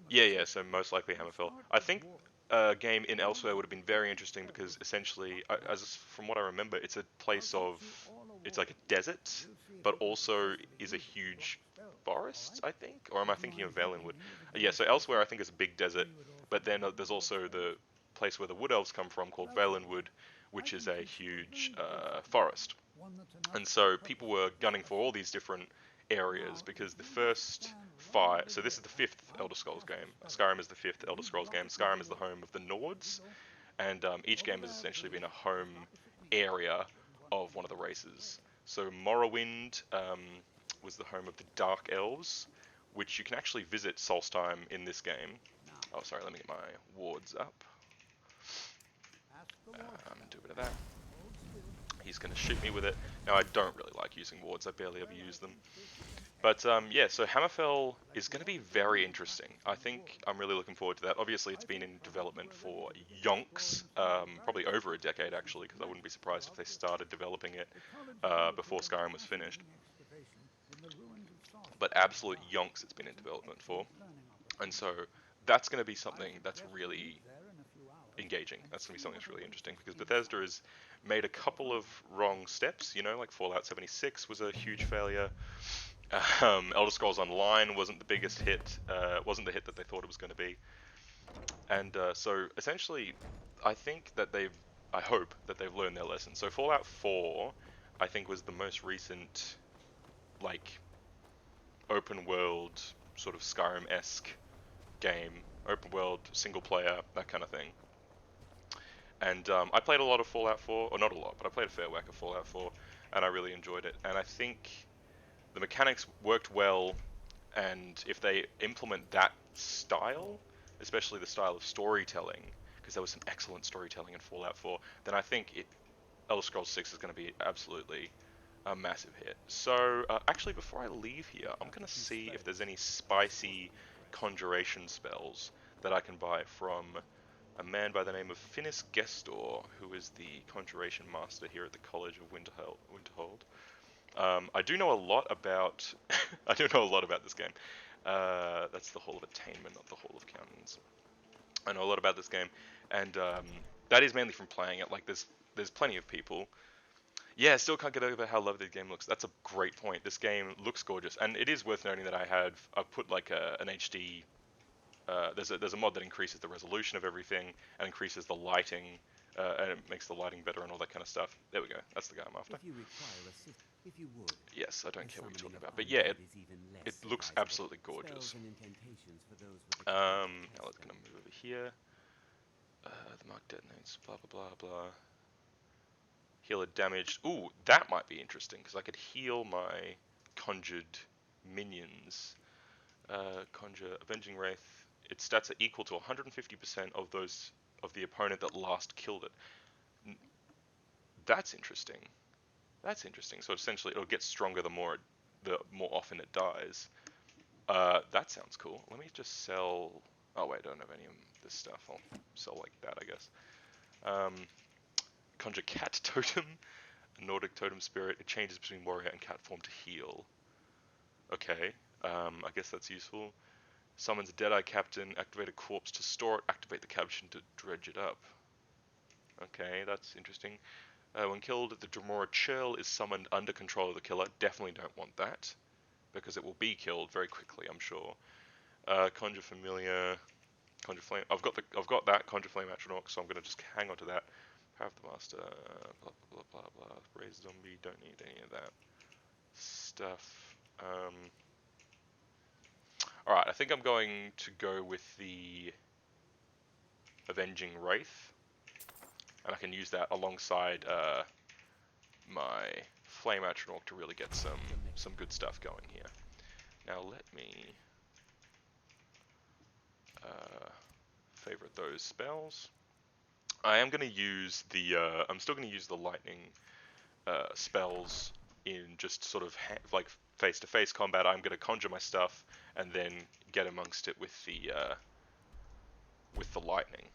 Yeah, so most likely Hammerfell. I think a game in Elsewhere would have been very interesting because essentially, from what I remember, it's like a desert, but also is a huge forest, I think? Or am I thinking of Valenwood? Yeah, so Elsewhere I think is a big desert, but then there's also the place where the Wood Elves come from called Valenwood, which is a huge forest. And so people were gunning for all these different areas because the first five. So this is the fifth Elder Scrolls game. Skyrim is the fifth Elder Scrolls game. Skyrim is the home of the Nords, and each game has essentially been a home area of one of the races. So Morrowind was the home of the Dark Elves, which you can actually visit Solstheim in this game. Oh, sorry, let me get my wards up. Do a bit of that. He's going to shoot me with it. Now, I don't really like using wards. I barely ever use them. But yeah, so Hammerfell is going to be very interesting. I think I'm really looking forward to that. Obviously, it's been in development for yonks, probably over a decade actually, because I wouldn't be surprised if they started developing it before Skyrim was finished. but absolute yonks it's been in development for. And so that's going to be something that's really engaging. That's going to be something that's really interesting because Bethesda has made a couple of wrong steps, you know, like Fallout 76 was a huge failure. Elder Scrolls Online wasn't the biggest hit, wasn't the hit that they thought it was going to be. And so essentially, I think that I hope that they've learned their lesson. So Fallout 4, I think, was the most recent, like, open world, sort of Skyrim-esque game, open world, single player, that kind of thing. And I played a lot of Fallout 4, or not a lot, but I played a fair whack of Fallout 4, and I really enjoyed it. And I think the mechanics worked well, and if they implement that style, especially the style of storytelling, because there was some excellent storytelling in Fallout 4, then I think Elder Scrolls 6 is going to be absolutely a massive hit. So, actually, before I leave here, I'm going to see if there's any spicy conjuration spells that I can buy from a man by the name of Finis Gestor, who is the conjuration master here at the College of Winterhold. I do know a lot about I do know a lot about this game. That's the Hall of Attainment, not the Hall of Countenance. I know a lot about this game, and that is mainly from playing it. Like, there's plenty of people. Yeah, still can't get over how lovely the game looks. That's a great point. This game looks gorgeous, and it is worth noting that I've put like an HD. There's a mod that increases the resolution of everything and increases the lighting, and it makes the lighting better and all that kind of stuff. There we go. That's the guy I'm after. Yes, I don't care what you're talking about, but yeah, it looks absolutely gorgeous. Now let's gonna move over here. The mark detonates. Blah blah blah blah. Healer damaged. Ooh, that might be interesting because I could heal my conjured minions. Conjure Avenging Wraith. Its stats are equal to 150% of those of the opponent that last killed it. That's interesting. That's interesting. So essentially, it'll get stronger the more often it dies. That sounds cool. Let me just sell. Oh wait, I don't have any of this stuff. I'll sell like that, I guess. Conjure Cat Totem, a Nordic totem spirit. It changes between warrior and cat form to heal. Okay, I guess that's useful. Summons a Deadeye Captain, activate a corpse to store it, activate the caption to dredge it up. Okay, that's interesting. When killed, the Dremora Churl is summoned under control of the killer. Definitely don't want that, because it will be killed very quickly, I'm sure. Conjure Familiar, Conjure Flame. I've got that Conjure Flame Atronach, so I'm gonna just hang on to that. Power of the Master. Blah blah blah blah blah. Raise Zombie. Don't need any of that stuff. Alright, I think I'm going to go with the Avenging Wraith, and I can use that alongside my Flame Atronach to really get some good stuff going here. Now let me favorite those spells. I am going to use the I'm still going to use the lightning spells in just sort of like face-to-face combat. I'm going to conjure my stuff and then get amongst it with the lightning,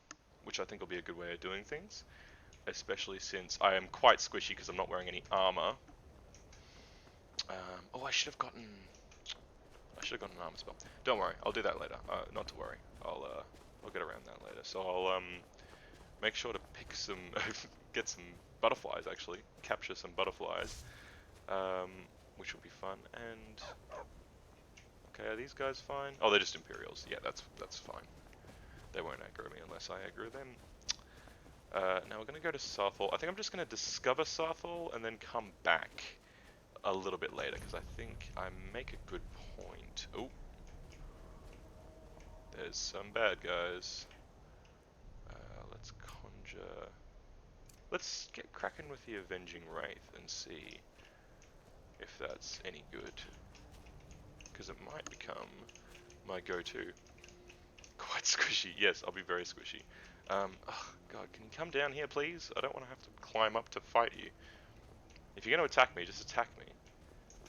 which I think will be a good way of doing things, especially since I am quite squishy because I'm not wearing any armor. Oh, I should have gotten an armor spell. Don't worry, I'll do that later. Not to worry. I'll get around that later. So I'll make sure to pick some, get some butterflies actually, capture some butterflies, which will be fun. And okay, are these guys fine? Oh, they're just Imperials. Yeah, that's fine. They won't aggro me unless I aggro them. Now we're gonna go to Sarthal. I think I'm just gonna discover Sarthal and then come back a little bit later because I think I make a good point. Oh, there's some bad guys. Let's conjure. Let's get cracking with the Avenging Wraith and see if that's any good, because it might become my go-to. Quite squishy. Yes, I'll be very squishy. Oh God, can you come down here, please? I don't want to have to climb up to fight you. If you're going to attack me, just attack me.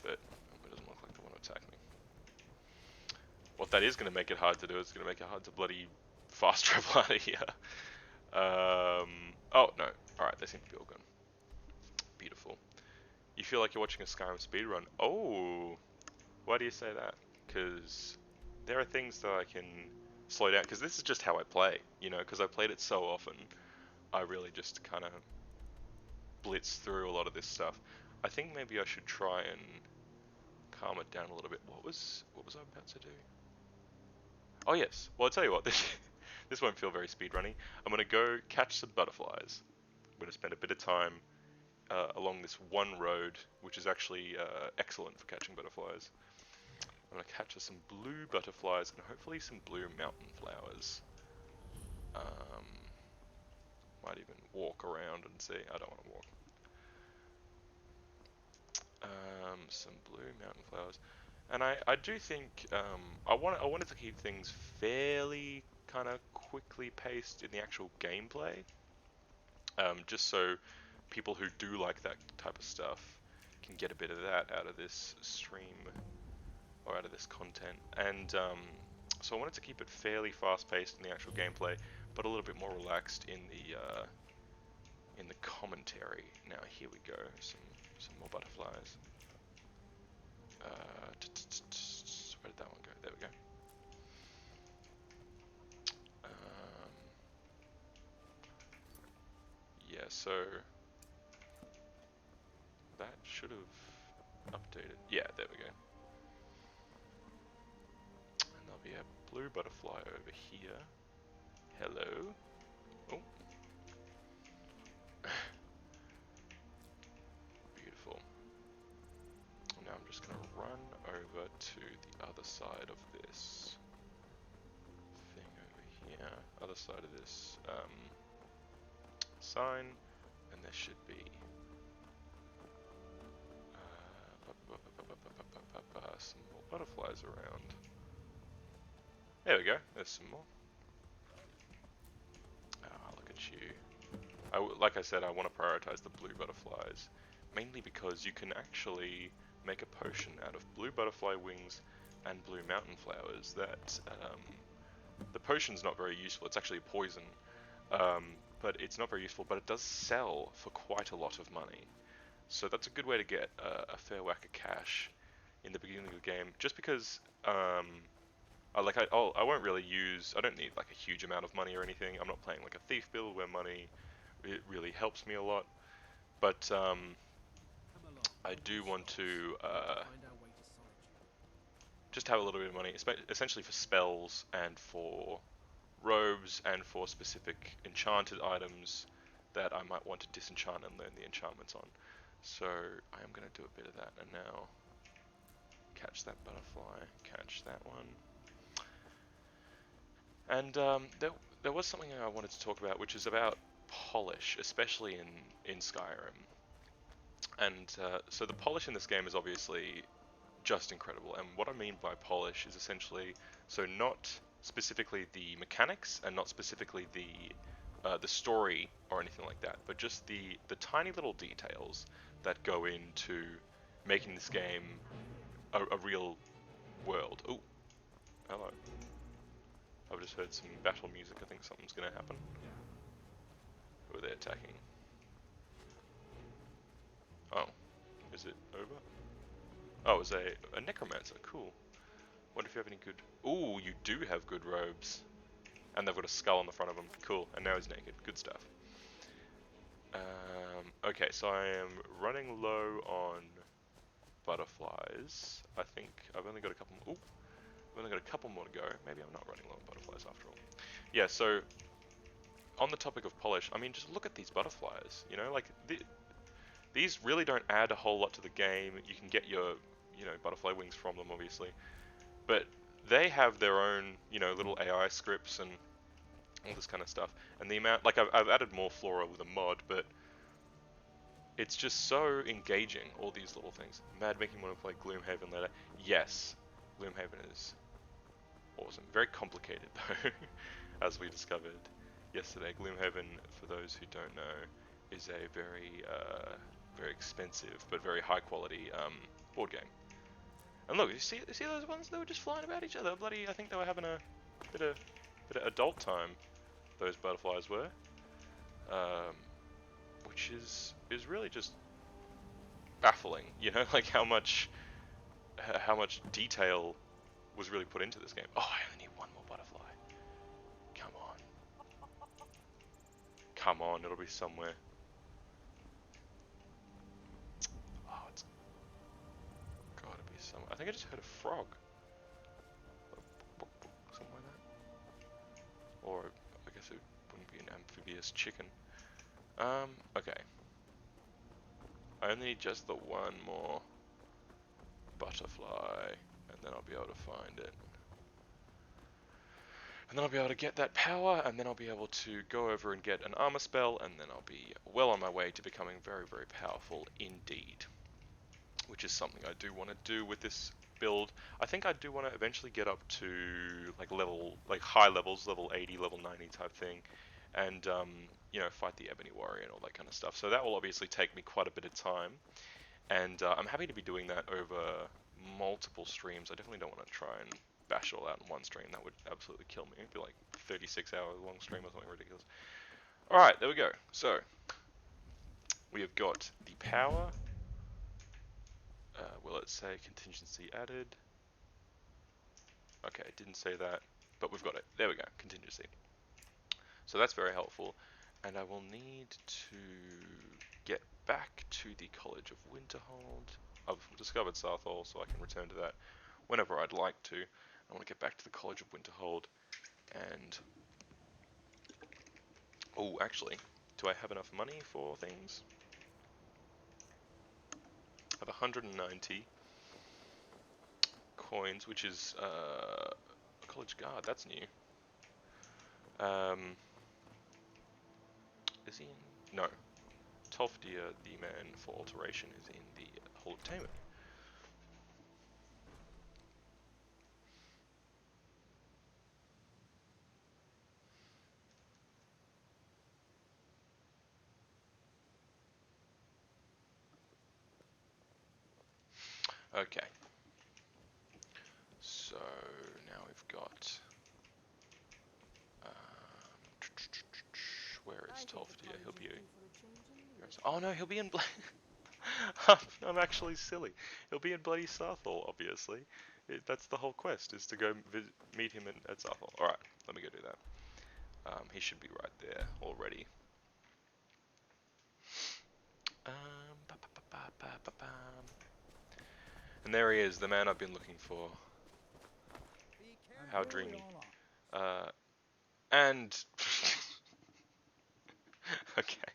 But it doesn't look like they want to attack me. What that is going to make it hard to do is going to make it hard to bloody fast travel out of here. Oh, no. Alright, they seem to be all gone. Beautiful. You feel like you're watching a Skyrim speedrun. Oh, why do you say that? Because there are things that I can slow down. Because this is just how I play, you know. Because I played it so often, I really just kind of blitz through a lot of this stuff. I think maybe I should try and calm it down a little bit. What was I about to do? Oh yes. Well, I'll tell you what. This won't feel very speedrunny. I'm gonna go catch some butterflies. I'm gonna spend a bit of time along this one road, which is actually excellent for catching butterflies. I'm gonna catch some blue butterflies and hopefully some blue mountain flowers. Might even walk around and see. I don't want to walk. Some blue mountain flowers, and I do think I wanted to keep things fairly kind of quickly paced in the actual gameplay, just so people who do like that type of stuff can get a bit of that out of this stream or out of this content. And so I wanted to keep it fairly fast-paced in the actual gameplay, but a little bit more relaxed in the commentary. Now here we go, some more butterflies. Where did that one go? There we go. Yeah, so that should have updated. Yeah, there we go. And there'll be a blue butterfly over here. Hello. Oh. Beautiful. Now I'm just going to run over to the other side of this thing over here. Other side of this sign, and there should be some more butterflies around. There we go. There's some more. Ah, look at you. Like I said, I want to prioritize the blue butterflies, mainly because you can actually make a potion out of blue butterfly wings and blue mountain flowers. That the potion's not very useful. It's actually a poison, but it's not very useful. But it does sell for quite a lot of money, so that's a good way to get a fair whack of cash in the beginning of the game. Just because I won't really use. I don't need like a huge amount of money or anything. I'm not playing like a thief build where money it really helps me a lot. But I do want to just have a little bit of money, essentially for spells and for robes and for specific enchanted items that I might want to disenchant and learn the enchantments on. So I am going to do a bit of that, and now catch that butterfly, catch that one. And there was something I wanted to talk about, which is about polish, especially in Skyrim. And so the polish in this game is obviously just incredible. And what I mean by polish is essentially, so not specifically the mechanics and not specifically the story or anything like that, but just the tiny little details that go into making this game a real world. Oh, hello. I've just heard some battle music. I think something's going to happen. Who are they attacking? Oh, is it over? Oh, it's a necromancer. Cool. Wonder if you have any good... Ooh, you do have good robes. And they've got a skull on the front of them. Cool. And now he's naked. Good stuff. Okay, so I am running low on butterflies. I think I've only got a couple more. Ooh, I've only got a couple more to go. Maybe I'm not running low on butterflies after all. Yeah, so on the topic of polish, I mean, just look at these butterflies. You know, like these really don't add a whole lot to the game. You can get your, butterfly wings from them, obviously, but they have their own, little AI scripts and all this kind of stuff. And the amount, like, I've added more flora with a mod, but it's just so engaging, all these little things. Mad making me want to play Gloomhaven later. Yes, Gloomhaven is awesome. Very complicated, though, as we discovered yesterday. Gloomhaven, for those who don't know, is a very, very expensive but very high quality board game. And look, you see those ones? They were just flying about each other. Bloody, I think they were having a bit of adult time. Those butterflies were, which is really just baffling, you know, like how much detail was really put into this game. Oh, I only need one more butterfly. Come on. Come on, it'll be somewhere. Oh, it's gotta be somewhere. I think I just heard a frog. Something like that. Or, I guess it wouldn't be an amphibious chicken. Okay. I only need just the one more butterfly, and then I'll be able to find it. And then I'll be able to get that power, and then I'll be able to go over and get an armor spell, and then I'll be well on my way to becoming very, very powerful indeed. Which is something I do want to do with this build. I think I do want to eventually get up to like high levels, level 80, level 90 type thing, and you know, fight the Ebony Warrior and all that kind of stuff. So that will obviously take me quite a bit of time, and I'm happy to be doing that over multiple streams. I definitely don't want to try and bash it all out in one stream. That would absolutely kill me. It'd be like 36-hour long stream or something ridiculous. Alright, there we go. So, we have got the power. Will it say contingency added? Okay, it didn't say that, but we've got it. There we go, contingency. So that's very helpful. And I will need to get back to the College of Winterhold. I've discovered Southall, so I can return to that whenever I'd like to. I want to get back to the College of Winterhold and... Oh, actually, do I have enough money for things? I have 190 coins, which is College Guard, that's new. Is he in? No. Tolfdir, the man for alteration, is in the Hall of Taming. Okay. So now we've got. Where is Tolfdir? He'll be. Oh no, he'll be in. I'm actually silly. He'll be in bloody Southall, obviously. That's the whole quest, is to go meet him at Southall. Alright, let me go do that. He should be right there already. And there he is, the man I've been looking for. How dreamy. And... okay.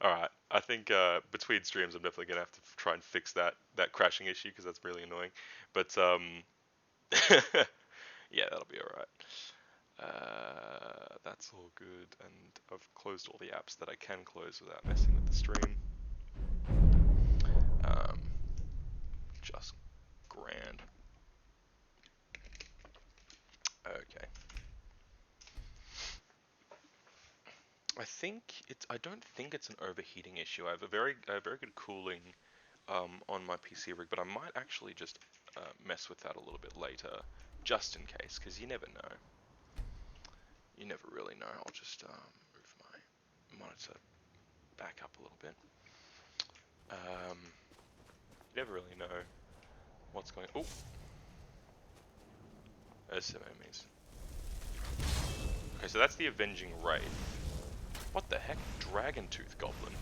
Alright, I think between streams I'm definitely going to have to try and fix that crashing issue, because that's really annoying. But, yeah, that'll be alright. That's all good, and I've closed all the apps that I can close without messing with the stream. Just grand. Okay. I don't think it's an overheating issue. I have a very good cooling on my PC rig, but I might actually just mess with that a little bit later, just in case, because you never know. You never really know. I'll just move my monitor back up a little bit. You never really know what's going on. Oh! There's some enemies. Okay, so that's the Avenging Wraith. What the heck? Dragon Tooth Goblin.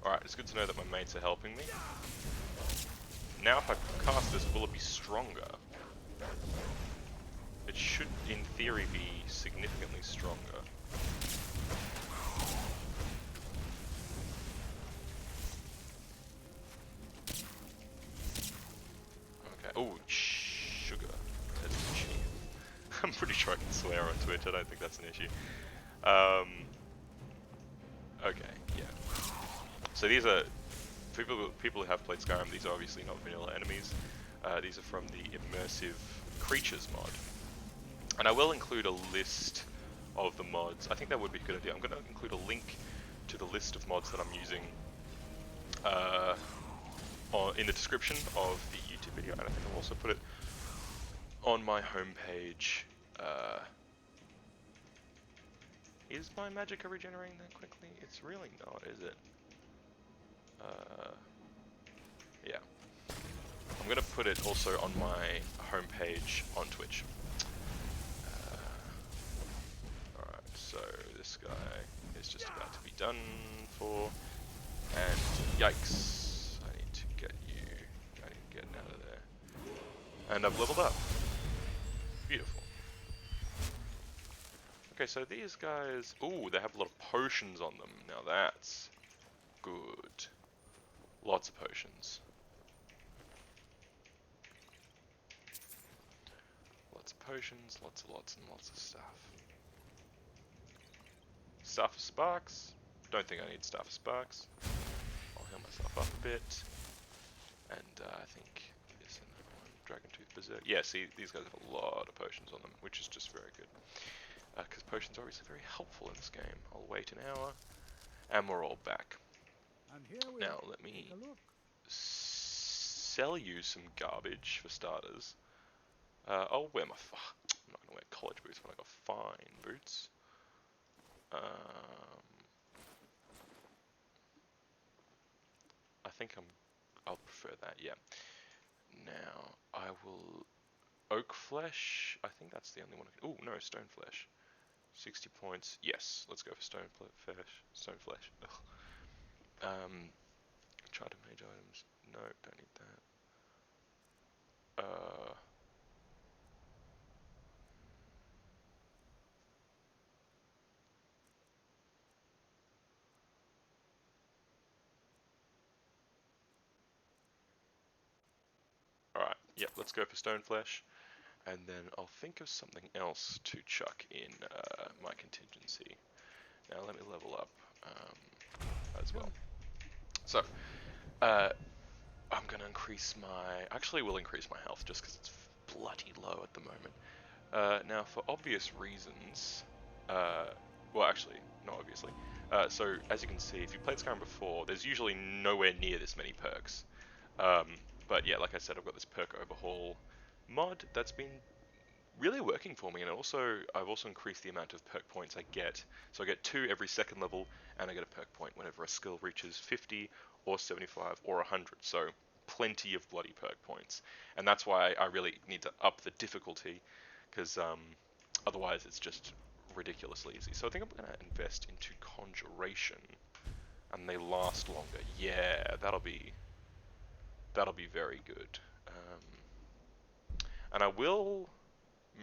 Alright, it's good to know that my mates are helping me. Now if I cast this, will it be stronger? It should, in theory, be significantly stronger. Okay. Oh, sugar. That's an issue. I'm pretty sure I can swear on Twitch. I don't think that's an issue. Okay, yeah. So these are people who have played Skyrim. These are obviously not vanilla enemies. These are from the Immersive Creatures mod. And I will include a list of the mods. I think that would be a good idea. I'm going to include a link to the list of mods that I'm using in the description of the YouTube video, and I think I'll also put it on my homepage Is my magicka regenerating that quickly? It's really not, is it? Yeah. I'm gonna put it also on my homepage on Twitch. Alright, so this guy is just about to be done for. And yikes, I need to get out of there. And I've leveled up. Beautiful. Okay, so these guys, ooh, they have a lot of potions on them. Now that's good. Lots of potions. Lots of potions, lots and lots of stuff. Staff of Sparks. Don't think I need Staff of Sparks. I'll heal myself up a bit. And I think there's another one. Dragon Tooth Berserk. Yeah, see, these guys have a lot of potions on them, which is just very good. Because potions are obviously very helpful in this game. I'll wait an hour, and we're all back. And here we Now, are. let me Take a look. sell you some garbage for starters. I'll wear my... I'm not going to wear college boots when I got fine boots. I think I'll prefer that, yeah. Now, I will... Oak Flesh, I think that's the only one I can... Oh, no, Stone Flesh. 60 points. Yes, let's go for Stone Flesh. Try to mage items. No, don't need that. Alright, yep, let's go for Stone Flesh. And then I'll think of something else to chuck in my contingency. Now let me level up as well. So, I'm going to increase my... Actually, will increase my health just because it's bloody low at the moment. Now, for obvious reasons... well, actually, not obviously. So, as you can see, if you've played Skyrim before, there's usually nowhere near this many perks. But yeah, like I said, I've got this perk overhaul mod that's been really working for me, and I've also increased the amount of perk points I get. So I get 2 every second level, and I get a perk point whenever a skill reaches 50 or 75 or 100. So plenty of bloody perk points, and that's why I really need to up the difficulty, because otherwise it's just ridiculously easy. So I think I'm going to invest into Conjuration, and they last longer. Yeah, that'll be very good. And I will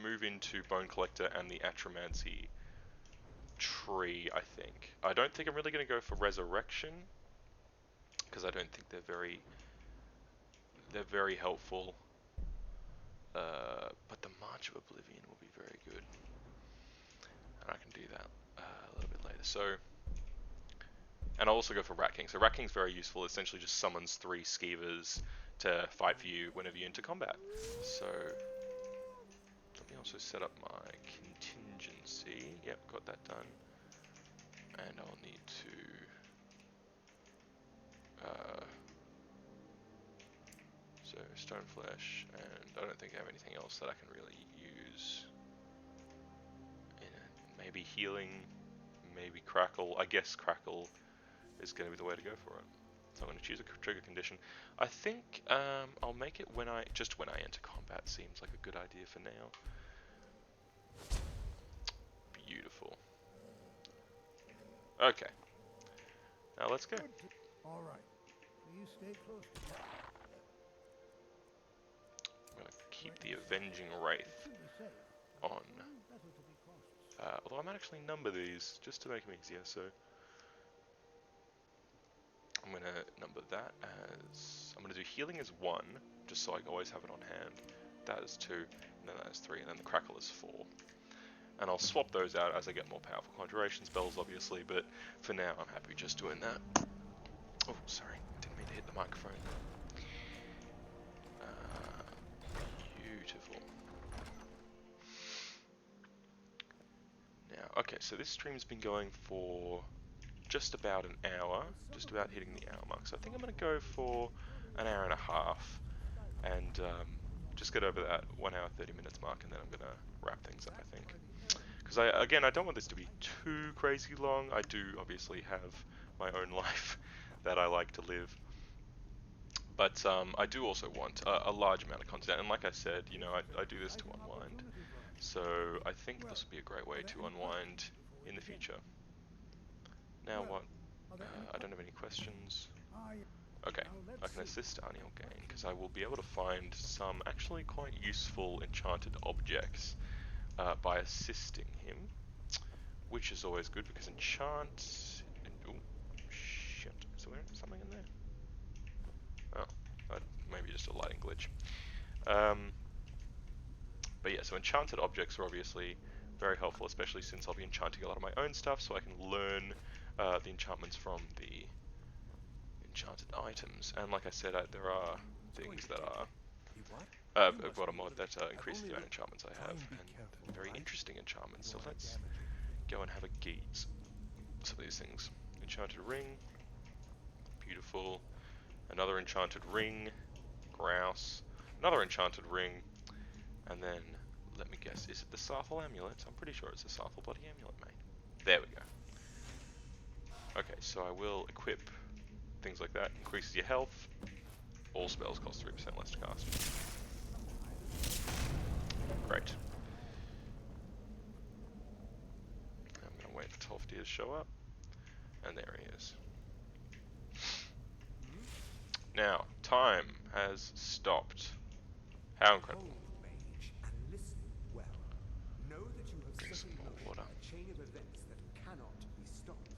move into Bone Collector and the Atromancy tree, I think. I don't think I'm really going to go for Resurrection, because I don't think they're very helpful. But the March of Oblivion will be very good. And I can do that a little bit later. So, and I'll also go for Rat King. So Rat King's very useful. It essentially just summons 3 Skeevers to fight for you whenever you enter combat. So, let me also set up my contingency. Yep, got that done. And I'll need to so Stone Flesh, and I don't think I have anything else that I can really use in it. Maybe healing, maybe Crackle. I guess Crackle is going to be the way to go for it. So I'm going to choose a trigger condition. I think I'll make it when I enter combat. Seems like a good idea for now. Beautiful. Okay. Now let's go. All right. Please stay close to me. I'm going to keep the Avenging Wraith Should be safe. on. Better to be cautious. Although I might actually number these just to make them easier. So I'm going to number that as... I'm going to do healing as 1, just so I always have it on hand. That is 2, and then that is 3, and then the Crackle is 4. And I'll swap those out as I get more powerful conjuration spells, obviously, but for now I'm happy just doing that. Oh, sorry, didn't mean to hit the microphone. Beautiful. Now, okay, so this stream's been going for just about an hour, just about hitting the hour mark. So I think I'm going to go for an hour and a half, and just get over that 1 hour 30 minutes mark, and then I'm going to wrap things up, I think. because again, I don't want this to be too crazy long. I do obviously have my own life that I like to live, but I do also want a large amount of content. And like I said, you know, I do this to unwind. So I think this would be a great way to unwind in the future. Now what? I don't have any questions. Okay, I can assist Daniel gain because I will be able to find some actually quite useful enchanted objects by assisting him, which is always good because enchant. Oh shit! Is there something in there? Oh, maybe just a lighting glitch. But yeah, so enchanted objects are obviously very helpful, especially since I'll be enchanting a lot of my own stuff, so I can learn the enchantments from the enchanted items. And like I said, there are things that are... I've got a mod that increases the amount of enchantments I have, and very interesting enchantments, so let's go and have a gaze at some of these things. Enchanted ring, beautiful. Another enchanted ring, grouse. Another enchanted ring, and then, let me guess, is it the Sarthal amulet? I'm pretty sure it's the Sarthal bloody amulet, mate. There we go. Okay, so I will equip things like that. Increases your health. All spells cost 3% less to cast. Great. I'm going to wait for Tolfdir to show up. And there he is. Now, time has stopped. How incredible. Mage, and listen well. Know that you have Drink set some in more motion water. a chain of events that cannot be stopped.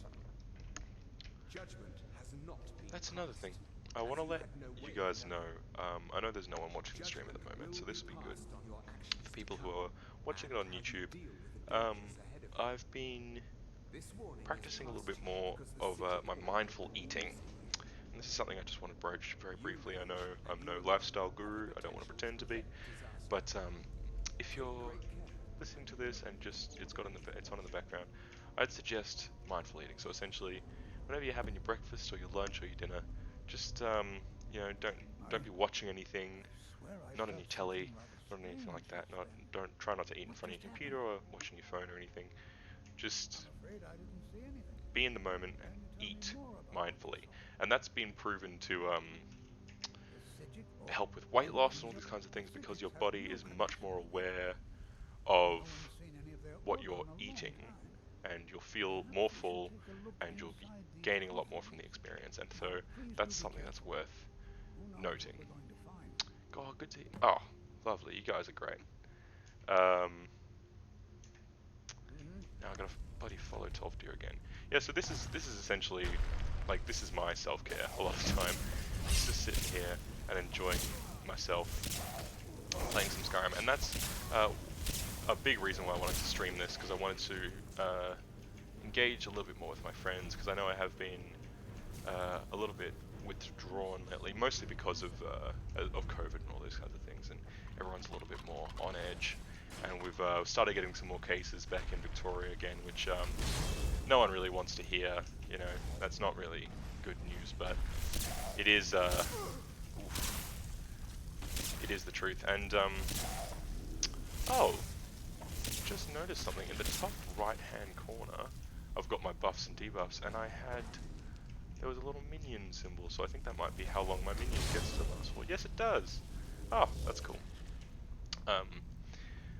Judgment has not been That's another passed, thing. I want to as let had no you way guys of know, knowing. I know there's no one watching the stream at the Judgment moment, so will this would be good passed on your actions for to people who come, are watching it and on how you YouTube. deal with the Um, dangers ahead of you. I've been This warning is practicing a little passed bit to you more because the of Sigil my Order mindful believes eating. in you. And this is something I just want to broach very You briefly. I know, know and I'm you no alone lifestyle have the guru, I don't want to potential pretend to be, prevent disaster. but if Take you're great care. listening to this and just it's on in the background, I'd suggest mindful eating. So essentially, whenever you're having your breakfast or your lunch or your dinner, just you know, don't be watching anything, not on your telly, not on anything like that. Don't try not to eat in front of your computer or watching your phone or anything. Just be in the moment and eat mindfully, and that's been proven to help with weight loss and all these kinds of things because your body is much more aware of what you're eating, and you'll feel more full and you'll be gaining a lot more from the experience. And so that's something that's worth noting. God, good to hear. Oh, lovely. You guys are great. Now I gotta bloody follow Tolfdir again. Yeah, so this is essentially like this is my self-care a lot of the time. Just sitting here and enjoying myself playing some Skyrim, and that's a big reason why I wanted to stream this, because I wanted to engage a little bit more with my friends, because I know I have been a little bit withdrawn lately, mostly because of COVID and all those kinds of things, and everyone's a little bit more on edge. And we've started getting some more cases back in Victoria again, which no one really wants to hear. You know, that's not really good news, but it is. It is the truth. And oh, just noticed something in the top right-hand corner. I've got my buffs and debuffs, and there was a little minion symbol, so I think that might be how long my minion gets to last for. Yes, it does. Oh, that's cool.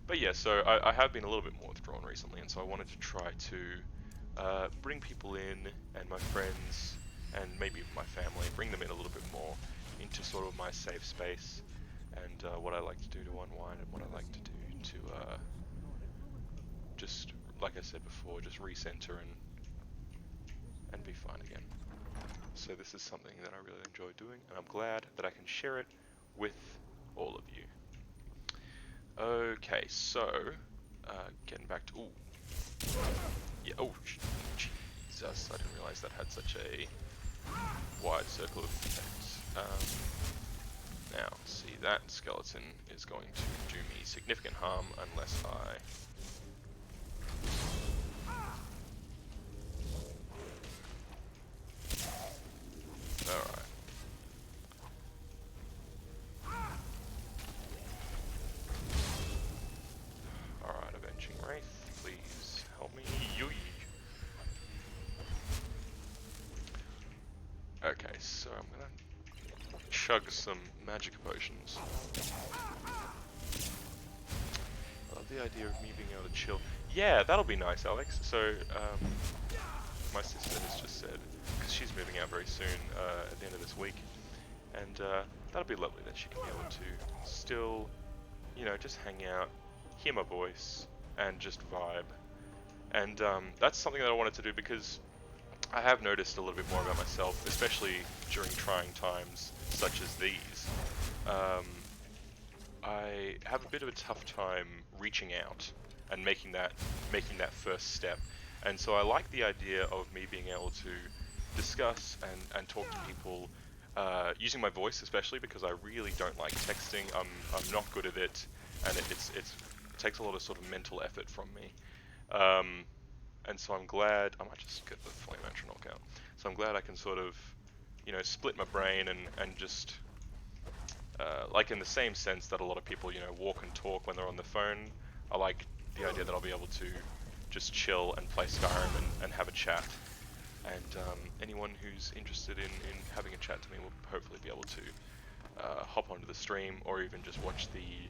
But yeah, so I have been a little bit more withdrawn recently, and so I wanted to try to bring people in, and my friends, and maybe my family, bring them in a little bit more into sort of my safe space, and what I like to do to unwind, and what I like to do to just, like I said before, just recenter and be fine again. So this is something that I really enjoy doing, and I'm glad that I can share it with all of you. Okay, so getting back to yeah, Jesus, I didn't realize that had such a wide circle of effects. Now, see, that skeleton is going to do me significant harm unless I... Alright. Alright, Avenging Wraith, please. so I'm gonna chug some magic potions. I love the idea of me being able to chill. Yeah, that'll be nice, Alex. So, my sister has just said, because she's moving out very soon, at the end of this week, and that'll be lovely that she can be able to still, you know, just hang out, hear my voice, and just vibe. And that's something that I wanted to do because I have noticed a little bit more about myself, especially during trying times such as these. I have a bit of a tough time reaching out and making that first step. And so I like the idea of me being able to discuss and talk to people using my voice, especially because I really don't like texting. I'm not good at it, and it takes a lot of sort of mental effort from me. And so I'm glad I might just get the flame atronach out. So I'm glad I can sort of, you know, split my brain and just like in the same sense that a lot of people, you know, walk and talk when they're on the phone. I like the idea that I'll be able to just chill and play Skyrim and have a chat. And anyone who's interested in having a chat to me will hopefully be able to hop onto the stream or even just watch the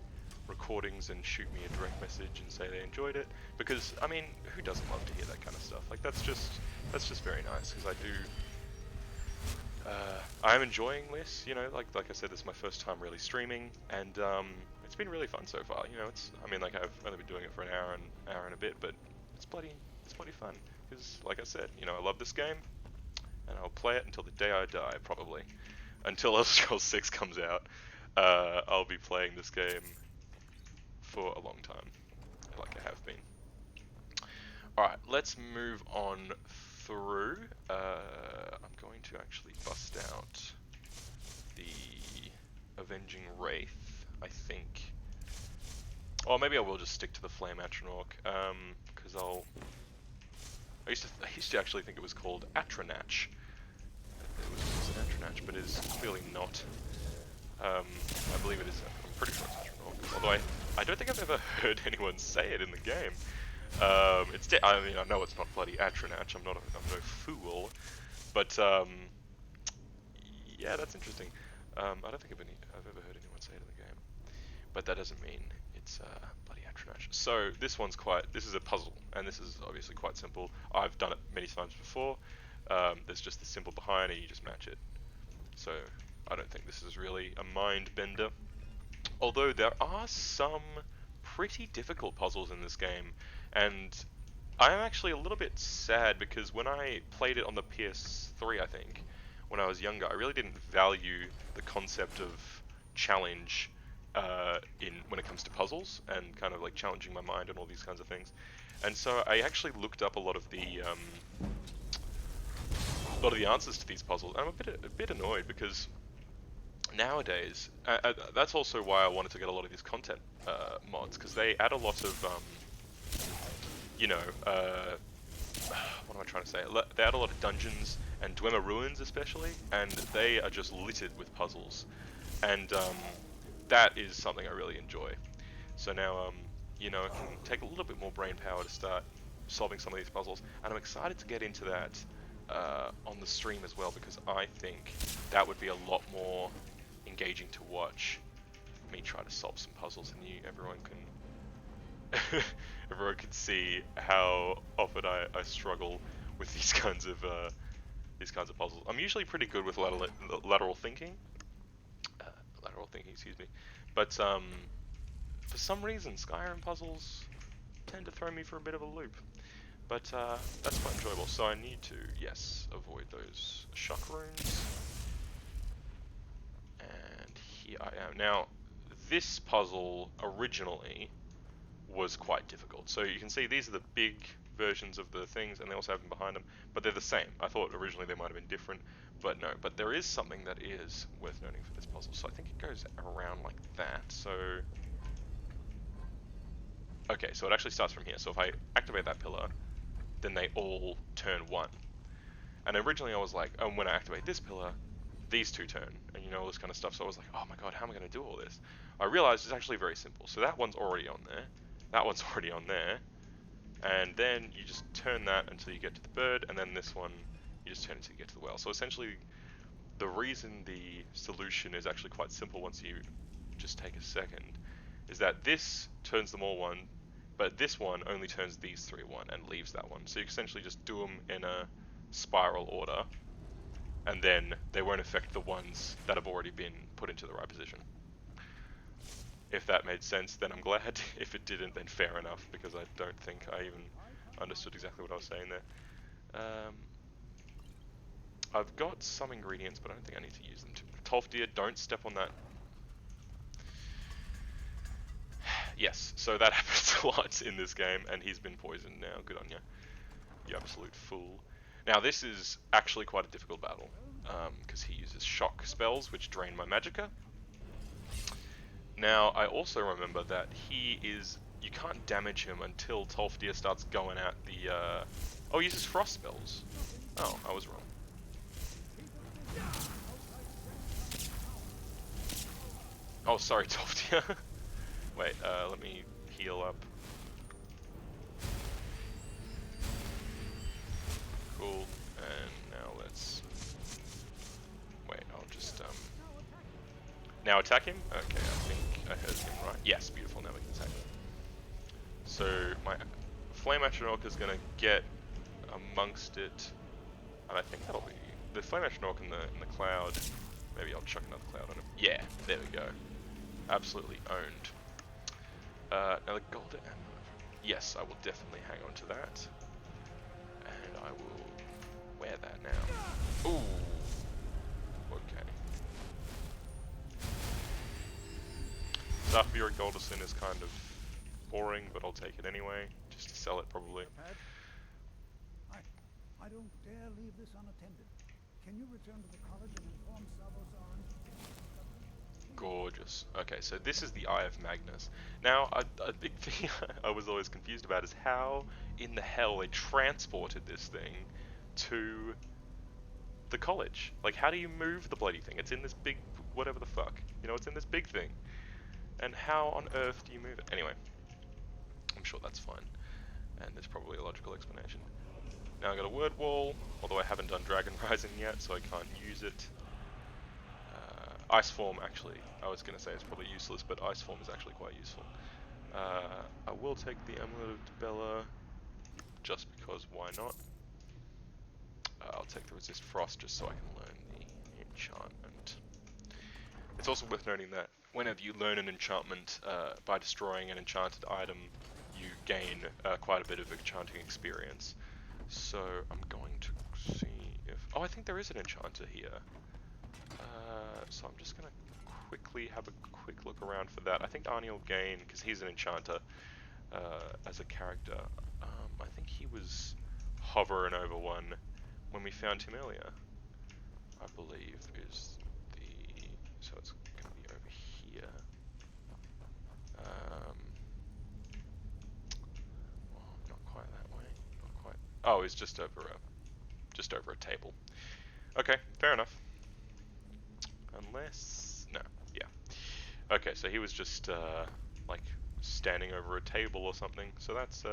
recordings and shoot me a direct message and say they enjoyed it. Because, I mean, who doesn't love to hear that kind of stuff? Like, that's just very nice, because I'm enjoying this, you know, like I said, this is my first time really streaming, and it's been really fun so far. You know, I mean, like, I've only been doing it for an hour and a bit, but it's bloody fun. Because, like I said, you know, I love this game, and I'll play it until the day I die, probably. Until Elder Scrolls 6 comes out, I'll be playing this game for a long time, like I have been. Alright, let's move on through. I'm going to actually bust out the Avenging Wraith, I think. Or maybe I will just stick to the Flame Atronach, because I used to actually think it was called Atronach. It was an Atronach, but it is clearly not. I believe it is, I'm pretty sure it's Atronach. Although I don't think I've ever heard anyone say it in the game. I mean, I know it's not bloody Atronach, I'm no fool, but yeah, that's interesting. I don't think I've ever heard anyone say it in the game, but that doesn't mean it's bloody Atronach. So this is a puzzle, and this is obviously quite simple. I've done it many times before. There's just the symbol behind it, you just match it. So I don't think this is really a mind bender. Although there are some pretty difficult puzzles in this game, and I'm actually a little bit sad because when I played it on the PS3, I think, when I was younger, I really didn't value the concept of challenge when it comes to puzzles and kind of like challenging my mind and all these kinds of things. And so I actually looked up a lot of the answers to these puzzles, and I'm a bit annoyed because nowadays, that's also why I wanted to get a lot of these content mods, because they add a lot of, you know, what am I trying to say? They add a lot of dungeons and Dwemer Ruins especially, and they are just littered with puzzles, and that is something I really enjoy. So now, you know, I can take a little bit more brain power to start solving some of these puzzles, and I'm excited to get into that on the stream as well, because I think that would be a lot more engaging to watch me try to solve some puzzles, and everyone can see how often I struggle with these kinds of puzzles. I'm usually pretty good with lateral thinking, excuse me, but for some reason Skyrim puzzles tend to throw me for a bit of a loop. But that's quite enjoyable. So I need to, yes, avoid those shock runes. And here I am. Now, this puzzle originally was quite difficult. So you can see these are the big versions of the things, and they also have them behind them, but they're the same. I thought originally they might have been different, but no. But there is something that is worth noting for this puzzle. So I think it goes around like that. So, okay, so it actually starts from here. So if I activate that pillar, then they all turn 1. And originally I was like, oh, when I activate this pillar, these two turn, and you know, all this kind of stuff. So I was like, oh my god, how am I going to do all this? I realized it's actually very simple. So that one's already on there, that one's already on there, and then you just turn that until you get to the bird, and then this one, you just turn it until you get to the well. So essentially, the reason the solution is actually quite simple once you just take a second is that this turns them all 1, but this one only turns these 3 1 and leaves that one. So you essentially just do them in a spiral order, and then they won't affect the ones that have already been put into the right position. If that made sense, then I'm glad. If it didn't, then fair enough, because I don't think I even understood exactly what I was saying there. I've got some ingredients, but I don't think I need to use them. Tolfdir, don't step on that. Yes, so that happens a lot in this game, and he's been poisoned now. Good on you, you absolute fool. Now this is actually quite a difficult battle, because he uses shock spells, which drain my magicka. Now I also remember that you can't damage him until Tolfdir starts going at the, oh, he uses frost spells. Oh, I was wrong. Oh, sorry, Tolfdir. Wait, let me heal up. Cool, and now let's... Wait, I'll just, now attack him? Okay, I think I heard him right. Yes, beautiful, now we can attack him. So, my Flame Astronaut is gonna get amongst it, and I think that'll be... The Flame Astronaut in the cloud, maybe I'll chuck another cloud on him. Yeah, there we go. Absolutely owned. Now the golden amulet. Yes, I will definitely hang on to that. And I will wear that now. Ooh. Okay. Sulfuric Goldison is kind of boring, but I'll take it anyway. Just to sell it, probably. I don't dare leave this unattended. Can you return to the college and inform Savo-Saran? Gorgeous. Okay, so this is the Eye of Magnus. Now, a big thing I was always confused about is how in the hell they transported this thing to the college. Like, how do you move the bloody thing? It's in this big, whatever the fuck. You know, it's in this big thing. And how on earth do you move it? Anyway, I'm sure that's fine. And there's probably a logical explanation. Now I've got a word wall, although I haven't done Dragon Rising yet, so I can't use it. Ice Form, actually, I was going to say it's probably useless, but Ice Form is actually quite useful. I will take the Amulet of Bella, just because, why not? I'll take the Resist Frost, just so I can learn the enchantment. It's also worth noting that whenever you learn an enchantment by destroying an enchanted item, you gain quite a bit of enchanting experience. So I'm going to see if... Oh, I think there is an enchanter here. So I'm just going to quickly have a quick look around for that. I think Arnie will gain, because he's an enchanter as a character. I think he was hovering over one when we found him earlier, I believe, is the... So it's going to be over here. Well, not quite that way. Not quite. Oh, he's just over a table. Okay, fair enough. Unless... No, yeah. Okay, so he was just, like, standing over a table or something. So that's,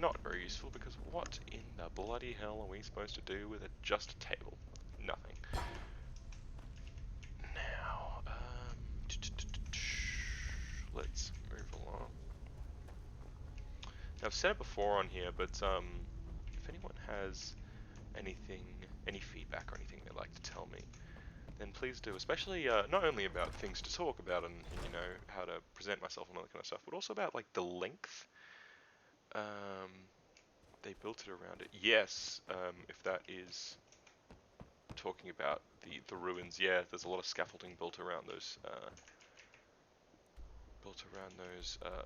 not very useful, because what in the bloody hell are we supposed to do with just a table? Nothing. Now, let's move along. Now, I've said it before on here, but, if anyone has anything, any feedback or anything they'd like to tell me, then please do, especially not only about things to talk about and you know, how to present myself and all that kind of stuff, but also about like the length. They built it around it. Yes, if that is talking about the ruins, yeah, there's a lot of scaffolding built around those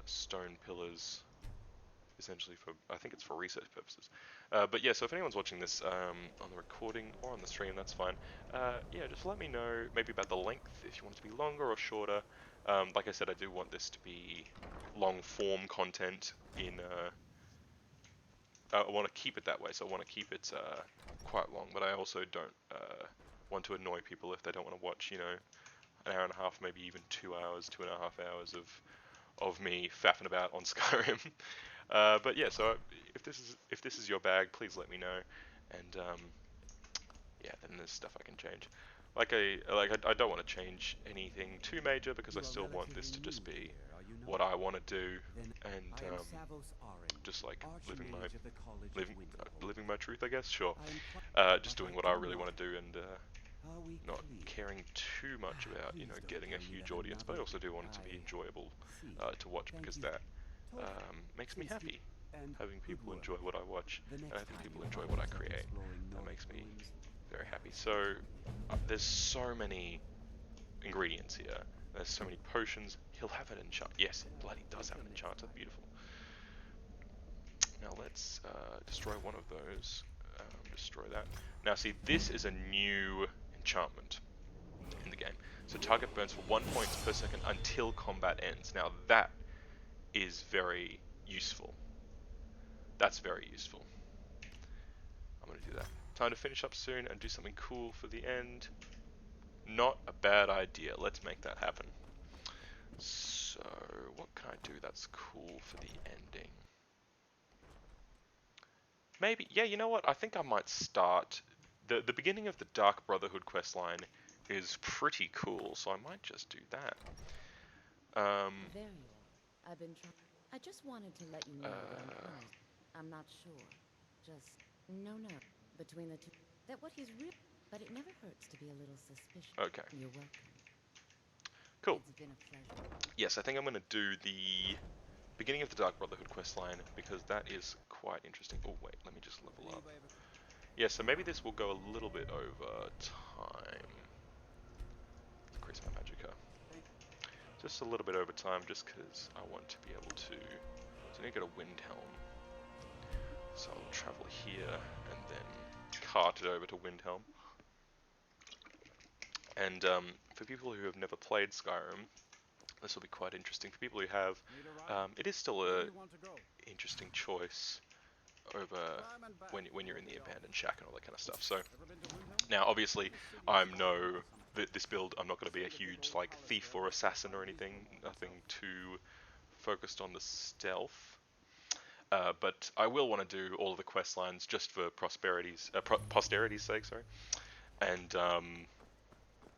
stone pillars. Essentially for, I think it's for research purposes. But yeah, so if anyone's watching this on the recording or on the stream, that's fine. Yeah, just let me know maybe about the length, if you want it to be longer or shorter. Like I said, I do want this to be long form content in... I want to keep it that way, so I want to keep it quite long, but I also don't want to annoy people if they don't want to watch, you know, an hour and a half, maybe even 2 hours, 2.5 hours of me faffing about on Skyrim. But yeah, so if this is your bag, please let me know, and yeah, then there's stuff I can change. I don't want to change anything too major because I You are still want this relatively to just new be here, are you what not? I want to do, Then and I am Savos Aren, just like Archmage of the College of Winterhold. living my truth, I guess. Sure. I am Just but I doing what I do really not. want to do, and Are we not clear? caring too much about Please don't getting a tell me huge that audience. But I another. also do want it to be I enjoyable see. to watch, Thank because you. that Told makes me since he happy. and Having good people work. enjoy what I watch, The and I next think time people you enjoy find what I yourself create. exploring That Nordic makes me ruins, very happy. perhaps So there's so many ingredients here. There's so many potions. He'll have an enchant. Yes, it bloody does have an enchanter. Beautiful. Now let's destroy one of those. Destroy that. Now see, this is a new enchantment in the game. So target burns for 1 point per second until combat ends. Now that is very useful. That's very useful. I'm going to do that. Time to finish up soon and do something cool for the end. Not a bad idea. Let's make that happen. So, what can I do that's cool for the ending? Maybe, yeah, you know what? I think I might start... The beginning of the Dark Brotherhood questline is pretty cool, so I might just do that. There you are. I've been trying. I just wanted to let you know that I'm close. I'm not sure. Just no. Between the two, that what he's real. But it never hurts to be a little suspicious. Okay, You're welcome. cool. It's been a pleasure. Yes, I think I'm going to do the beginning of the Dark Brotherhood questline because that is quite interesting. Oh, wait, let me just level up. Yeah, so maybe this will go a little bit over time. Increase my magicka. Just a little bit over time, just because I want to be able to... So I need to get a wind helm. So I'll travel here and then cart it over to Windhelm. And for people who have never played Skyrim, this will be quite interesting. For people who have, it is still Where a do you want to go? interesting choice over Climb and back. when you're in the abandoned shack and all that kind of stuff. So Ever been to Windhelm? now, obviously, Famous city of I'm Skyrim no or something. this build. I'm not going to be a huge like thief or assassin or anything. Nothing too focused on the stealth. But I will want to do all of the quest lines just for posterity's sake, sorry. And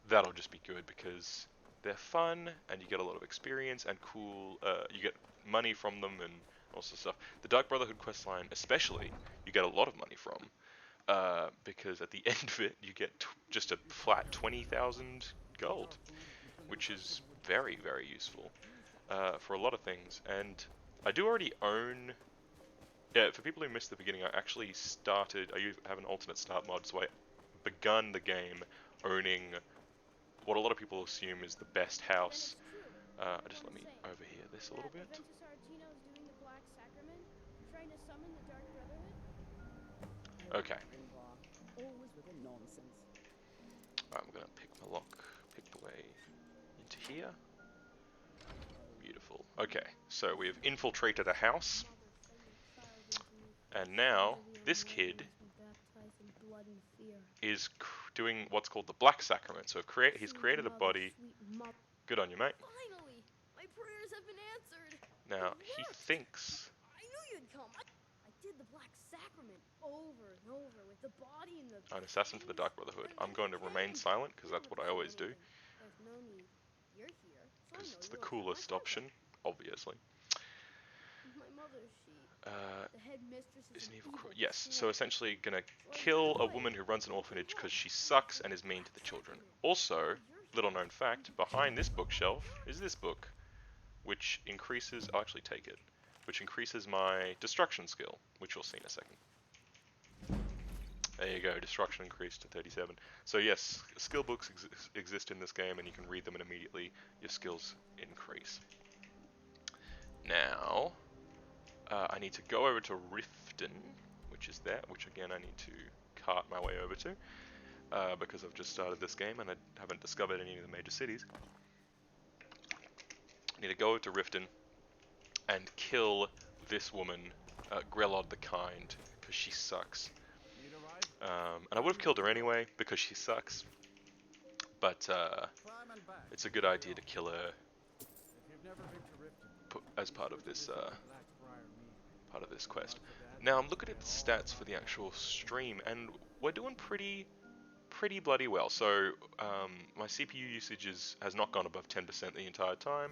that'll just be good because they're fun and you get a lot of experience and cool. You get money from them and all sorts of stuff. The Dark Brotherhood quest line, especially, you get a lot of money from because at the end of it, you get just a flat 20,000 gold, which is very, very useful for a lot of things. And I do already own. Yeah, for people who missed the beginning, I actually started. I have an alternate start mod, so I begun the game owning what a lot of people assume is the best house. Just let me overhear this a little bit. Okay, Always with a nonsense. I'm gonna pick my lock, pick the way into here. Beautiful. Okay, so we've infiltrated a house, and now this kid is doing what's called the Black Sacrament. So he's created a body. Good on you, mate. Finally! My prayers have been answered! Now, It he worked! thinks... I knew you'd come! I did the Black Sacrament over and over with the body and the I'm an assassin for the Dark Brotherhood. I'm going to remain silent, because that's what I always do. There's no need. You're here, so I Because know it's the you'll accept my coolest option, contract. obviously. My mother, the head mistress Is is an an evil evil yes, so destroyer. essentially gonna So I kill ran a away. woman who runs an You can orphanage because help. she sucks and The is mean to the Black children. Sacrament. Also, Now you're little here. known fact, behind this bookshelf is this book, which increases, I'll actually take it, which increases my destruction skill, which you'll see in a second. There you go, destruction increased to 37. So yes, skill books exist in this game and you can read them and immediately your skills increase. Now, I need to go over to Riften, which is there, which again I need to cart my way over to, because I've just started this game and I haven't discovered any of the major cities. I need to go over to Riften and kill this woman, Grelod the Kind, because she sucks. Need a ride? And I would have killed her anyway, because she sucks, but Climb and back. it's a good idea to kill her If you've never been to Riften, as be part sure of to this visit the Blackbriar Mead. part of this quest. Mark the Dad, Now I'm looking at the they're all stats for about the that. actual stream, and we're doing pretty pretty bloody well. So my CPU usage has not gone above 10% the entire time.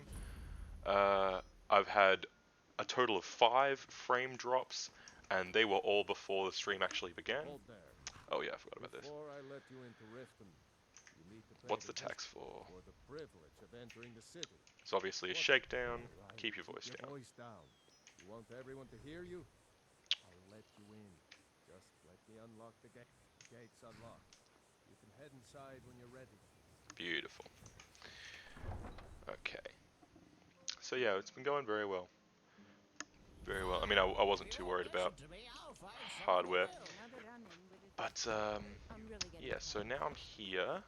I've had a total of 5 frame drops, and they were all before the stream actually began. Hold there. Oh yeah, I forgot about this. Before I let you into Riften, you need to pay What's the tax for? for the privilege of entering the city. It's obviously a What? shakedown. All right, Keep your voice down. Voice down. You want everyone to hear you? I'll let you in. Just let me unlock the gate. Gate's unlocked. You can head inside when you're ready. Beautiful. Okay. So yeah, it's been going very well. Very well. I mean, I wasn't too worried about hardware. Now that I'm in with it, But, I'm really getting yeah, so now I'm here,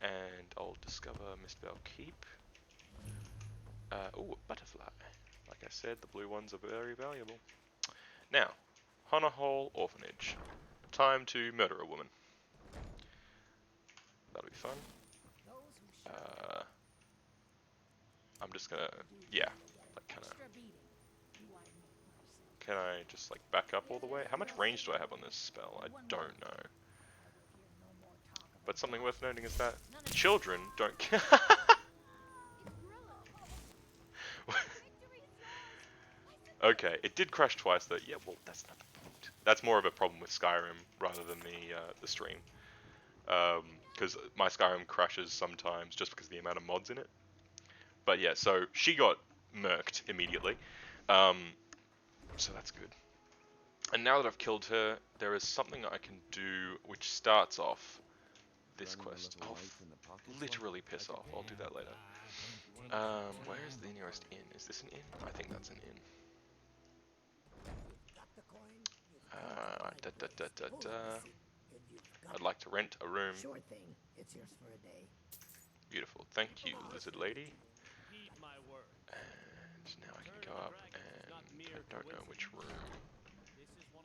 and I'll discover Mistvale Keep. Oh, a butterfly. Like I said, the blue ones are very valuable. Now, Honor Hole Orphanage. Time to murder a woman. That'll be fun. I'm just gonna, yeah, like kinda... Can I just like back up all the way? How much range do I have on this spell? I don't know. But something worth noting is that children don't care. Okay, it did crash twice though. Yeah, well, that's not the point. That's more of a problem with Skyrim rather than the stream. Because my Skyrim crashes sometimes just because of the amount of mods in it. But yeah, so she got murked immediately. So that's good. And now that I've killed her, there is something I can do which starts off this quest. I'll literally piss off. I'll do that later. Where is the nearest inn? Is this an inn? I think that's an inn. I'd like to rent a room. Sure thing. It's yours for a day. Beautiful. Thank you, lizard lady. And now I can go up, and I don't know which room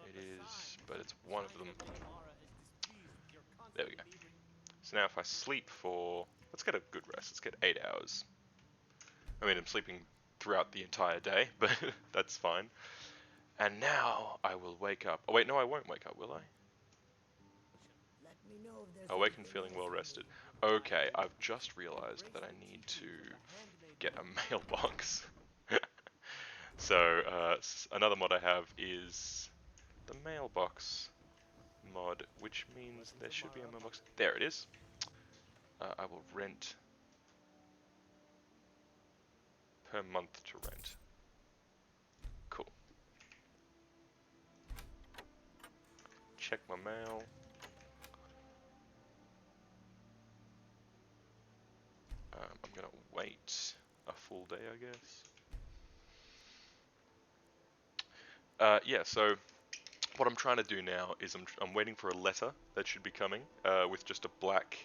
it is, but it's one of them. There we go. So now if I sleep for... Let's get a good rest. Let's get 8 hours. I mean, I'm sleeping throughout the entire day, but that's fine. And now I will wake up. Oh wait, no I won't wake up, will I? Let me know if there's Awaken anything feeling else well you rested. need. Okay, I've just realized that I need to get a mailbox. So, another mod I have is the mailbox mod, which means there should be a mailbox. There it is. I will rent per month to rent. Cool. Check my mail. I'm gonna wait a full day, I guess. Yeah, so what I'm trying to do now is I'm waiting for a letter that should be coming with just a black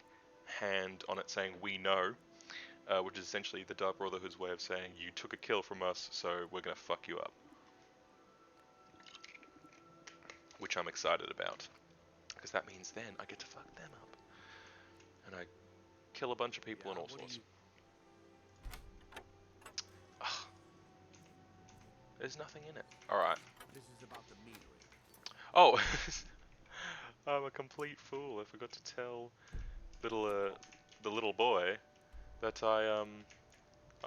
hand on it saying "We know," which is essentially the Dark Brotherhood's way of saying you took a kill from us, so we're gonna fuck you up. Which I'm excited about, because that means then I get to fuck them up, and I kill a bunch of people and all sorts. Ugh. There's nothing in it. All right. This is about the metering. Oh, I'm a complete fool. I forgot to tell the little boy that I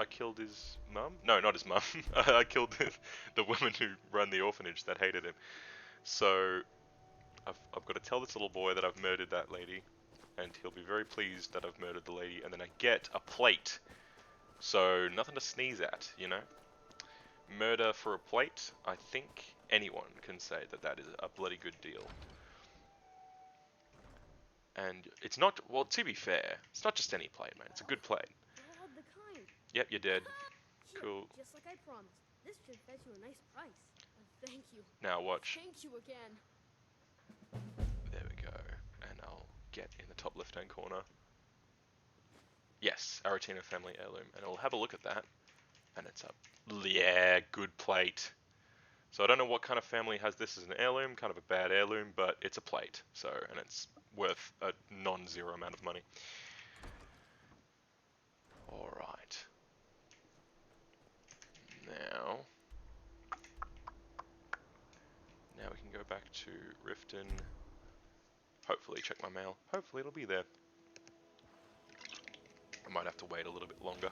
killed his mum. No, not his mum. I killed the woman who ran the orphanage that hated him. So I've got to tell this little boy that I've murdered that lady, and he'll be very pleased that I've murdered the lady. And then I get a plate. So nothing to sneeze at, you know. Murder for a plate. I think anyone can say that that is a bloody good deal. And it's not, well, to be fair, it's not just any plate, man. It's a good plate. Brad the kind. Yep, you're dead. Here, Cool. Just like I promised. This should fetch you a nice price. Thank you. Now watch. Thank you again. There we go. And I'll get in the top left-hand corner. Yes, Aratina family heirloom. And I'll have a look at that. And it's a, yeah, good plate. So I don't know what kind of family has this as an heirloom, kind of a bad heirloom, but it's a plate. So, and it's worth a non-zero amount of money. Alright. Now we can go back to Riften. hopefully check my mail. Hopefully it'll be there. I might have to wait a little bit longer.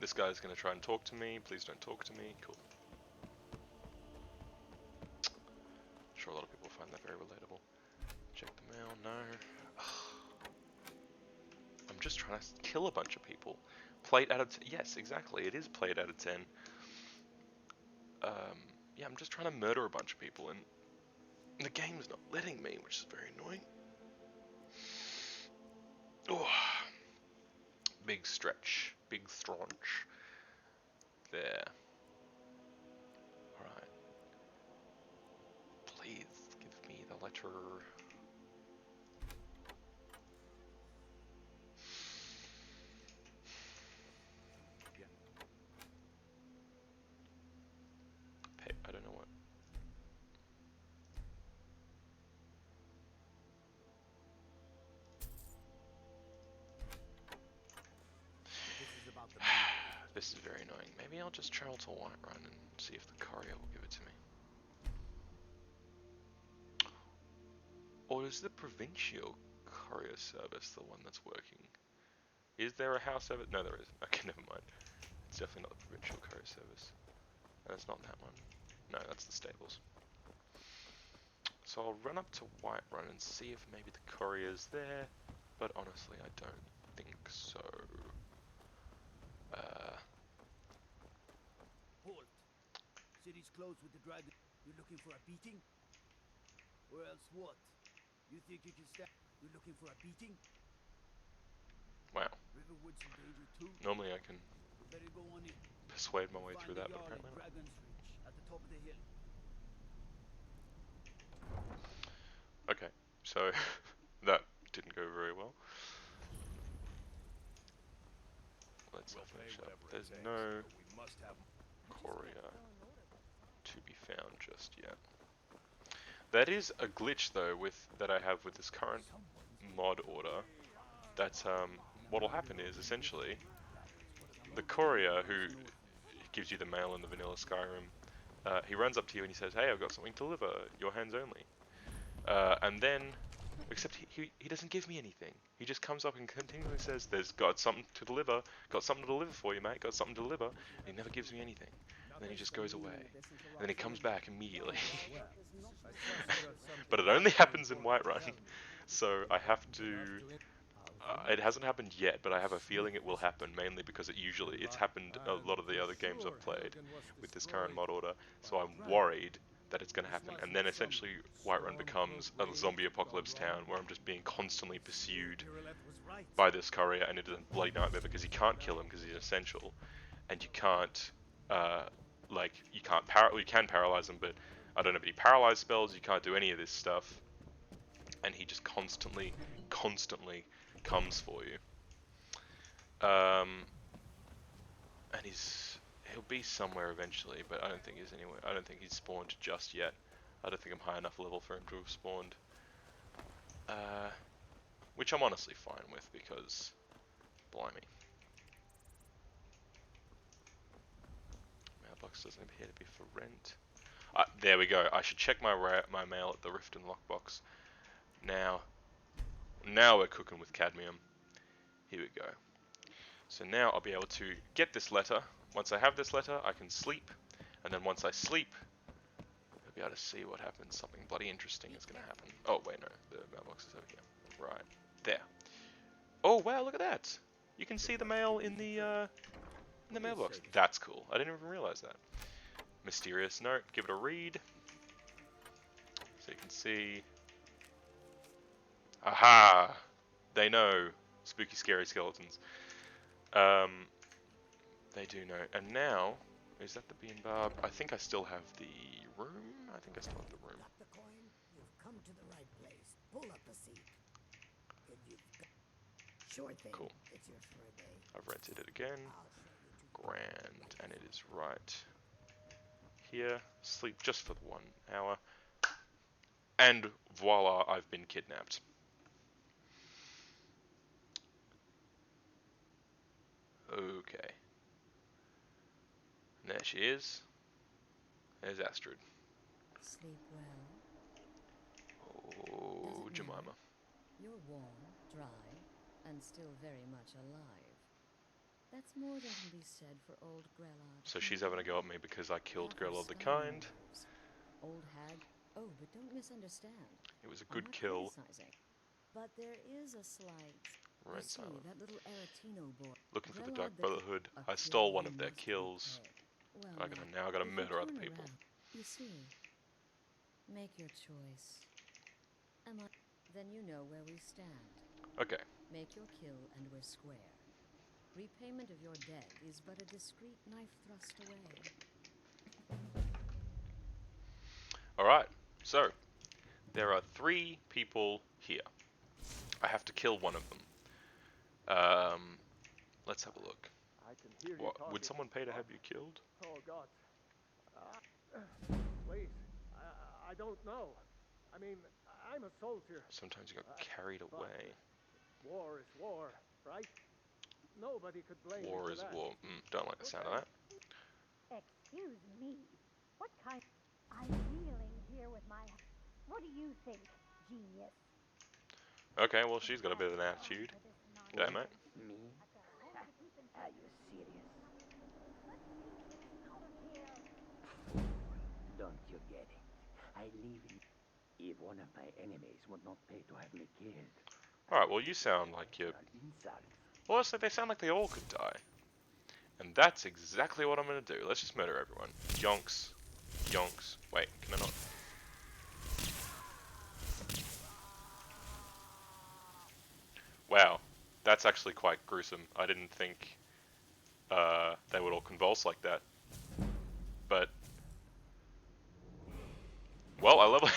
This guy's going to try and talk to me. Please don't talk to me. Cool. I'm sure a lot of people find that very relatable. Check the mail. No. I'm just trying to kill a bunch of people. Plate out of 10. Yes, exactly. It is plate out of 10. Yeah, I'm just trying to murder a bunch of people, and the game's not letting me, which is very annoying. Oh, big stretch, big straunch. There. Alright. Please give me the letter. Yeah. I don't know what. This is about the This is very annoying. Maybe I'll just travel to Whiterun and see if the courier will give it to me. Or is the provincial courier service the one that's working? Is there a house service? No, there isn't. Okay, never mind. It's definitely not the provincial courier service. No, it's not that one. No, that's the stables. So I'll run up to Whiterun and see if maybe the courier's there, but honestly I don't think so. Halt! City's closed with the dragon. You're looking for a beating? Or else what? You think you can stand? You're looking for a beating? Wow. Riverwood's in danger too? Normally I can Better go on in. persuade my way Find through the that, but Jarl apparently at not. Dragon's Reach, at the top of the hill. Okay, so that didn't go very well. Let's finish up. There's no We must have. courier to be found just yet. That is a glitch though that I have with this current mod order. That's what'll happen is essentially the courier who gives you the mail in the vanilla Skyrim, he runs up to you and he says, "Hey, I've got something to deliver. Your hands only." And then, except he doesn't give me anything. He just comes up and continually says, "There's got something to deliver. Got something to deliver for you, mate. Got something to deliver." And he never gives me anything. And then he just goes away. And then he comes back immediately. But it only happens in Whiterun, so I have to. It hasn't happened yet, but I have a feeling it will happen, mainly because it's happened a lot of the other games I've played with this current mod order, so I'm worried that it's going to happen. And then essentially Whiterun becomes a zombie apocalypse town where I'm just being constantly pursued by this courier, and it is a bloody nightmare because you can't kill him because he's essential, and you can't, you can paralyze him, but I don't have any paralyze spells, you can't do any of this stuff, and he just constantly comes for you. And he'll be somewhere eventually, but I don't think he's anywhere. I don't think he's spawned just yet. I don't think I'm high enough level for him to have spawned. Which I'm honestly fine with because, blimey. Mailbox doesn't appear to be for rent. There we go. I should check my mail at the Rift and Lockbox. Now we're cooking with cadmium. Here we go. So now I'll be able to get this letter. Once I have this letter, I can sleep. And then once I sleep, I'll be able to see what happens. Something bloody interesting is going to happen. Oh, wait, no. The mailbox is over here. Right. There. Oh, wow, look at that. You can see the mail in the mailbox. That's cool. I didn't even realize that. Mysterious note. Give it a read. So you can see... Aha! They know. Spooky, scary skeletons. They do know. And now, is that the bean barb? I think I still have the room. I think I still have the room. Got the coin? You've come to the right place. Pull up a seat. If you've got... Sure thing. Cool. It's yours for a day. I've rented it again. I'll show you to... Grand. And it is right here. Sleep just for the 1 hour. And voila, I've been kidnapped. Okay. And there she is. There's Astrid. Sleep well. Oh, Jemima. You're warm, dry, and still very much alive. That's more than can be said for old Grelod. So she's having a go at me because I killed Half of Girl of the Skyrim Kind. knows. Old hag. Oh, but don't misunderstand. It was a I'm good not kill. criticizing. But there is a slight. You Rent see, silent. that little Aretino boy. Looking for the Grelod Dark the Brotherhood. a I kill stole one he of their must kills. repay. Well, Now I gotta if you murder other turn people. around, you see, make your choice. Am I? Then you know where we stand. Okay. Make your kill and we're square. Repayment of your debt is but a discreet knife thrust away. Alright. So, there are 3 people here. I have to kill one of them. Let's have a look. I can hear you What, talking. would someone pay to have you killed? Oh, God. Please. I don't know. I mean, I'm a soldier. Sometimes you got carried but away. War is war, right? Nobody could blame War me for is that. war. Don't like the sound of that. Excuse me. What kind? I'm dealing here with my. What do you think, genius? Okay, well she's got a bit of an attitude. G'day, mate. Me? Are you serious? Don't you get it? I live in. If one of my enemies would not pay to have me killed. Alright, well you sound like you're... Insults. Well, so they sound like they all could die. And that's exactly what I'm gonna do. Let's just murder everyone. Yonks. Yonks. Wait, can I not... Wow. That's actually quite gruesome. I didn't think they would all convulse like that. But... Well, I level...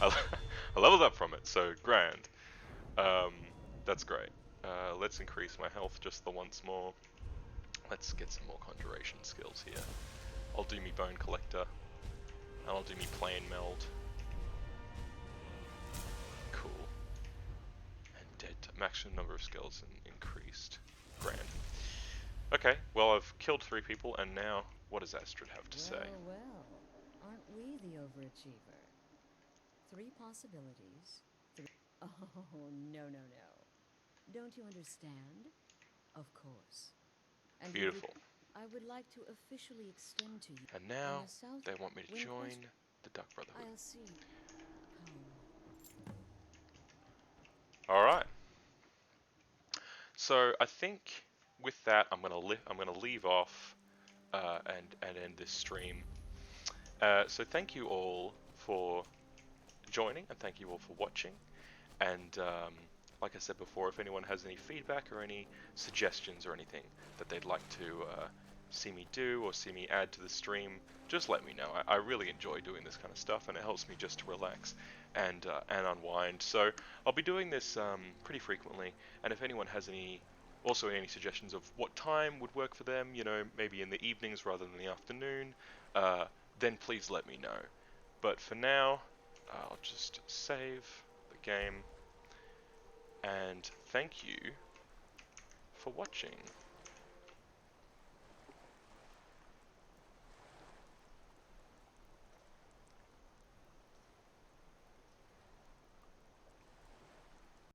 I leveled up from it, so grand. That's great. Let's increase my health just the once more. Let's get some more conjuration skills here. I'll do me Bone Collector, and I'll do me Plane Meld. Cool. And dead. Maximum number of skills increased. Grand. Okay, well I've killed 3 people, and now what does Astrid have to say? Well, aren't we the overachiever? 3 possibilities. 3. Oh, no, no, no. Don't you understand? Of course. And Beautiful. I would like to officially extend to you. And now the south they want me to wind join quest- the Dark Brotherhood. I'll see. Come. Alright. So I think with that I'm gonna leave off and end this stream. So thank you all for joining, and thank you all for watching. And like I said before, if anyone has any feedback or any suggestions or anything that they'd like to see me do or see me add to the stream, just let me know. I really enjoy doing this kind of stuff, and it helps me just to relax and unwind. So I'll be doing this pretty frequently, and if anyone has any suggestions of what time would work for them, you know, maybe in the evenings rather than the afternoon, then please let me know. But for now, I'll just save the game, and thank you for watching.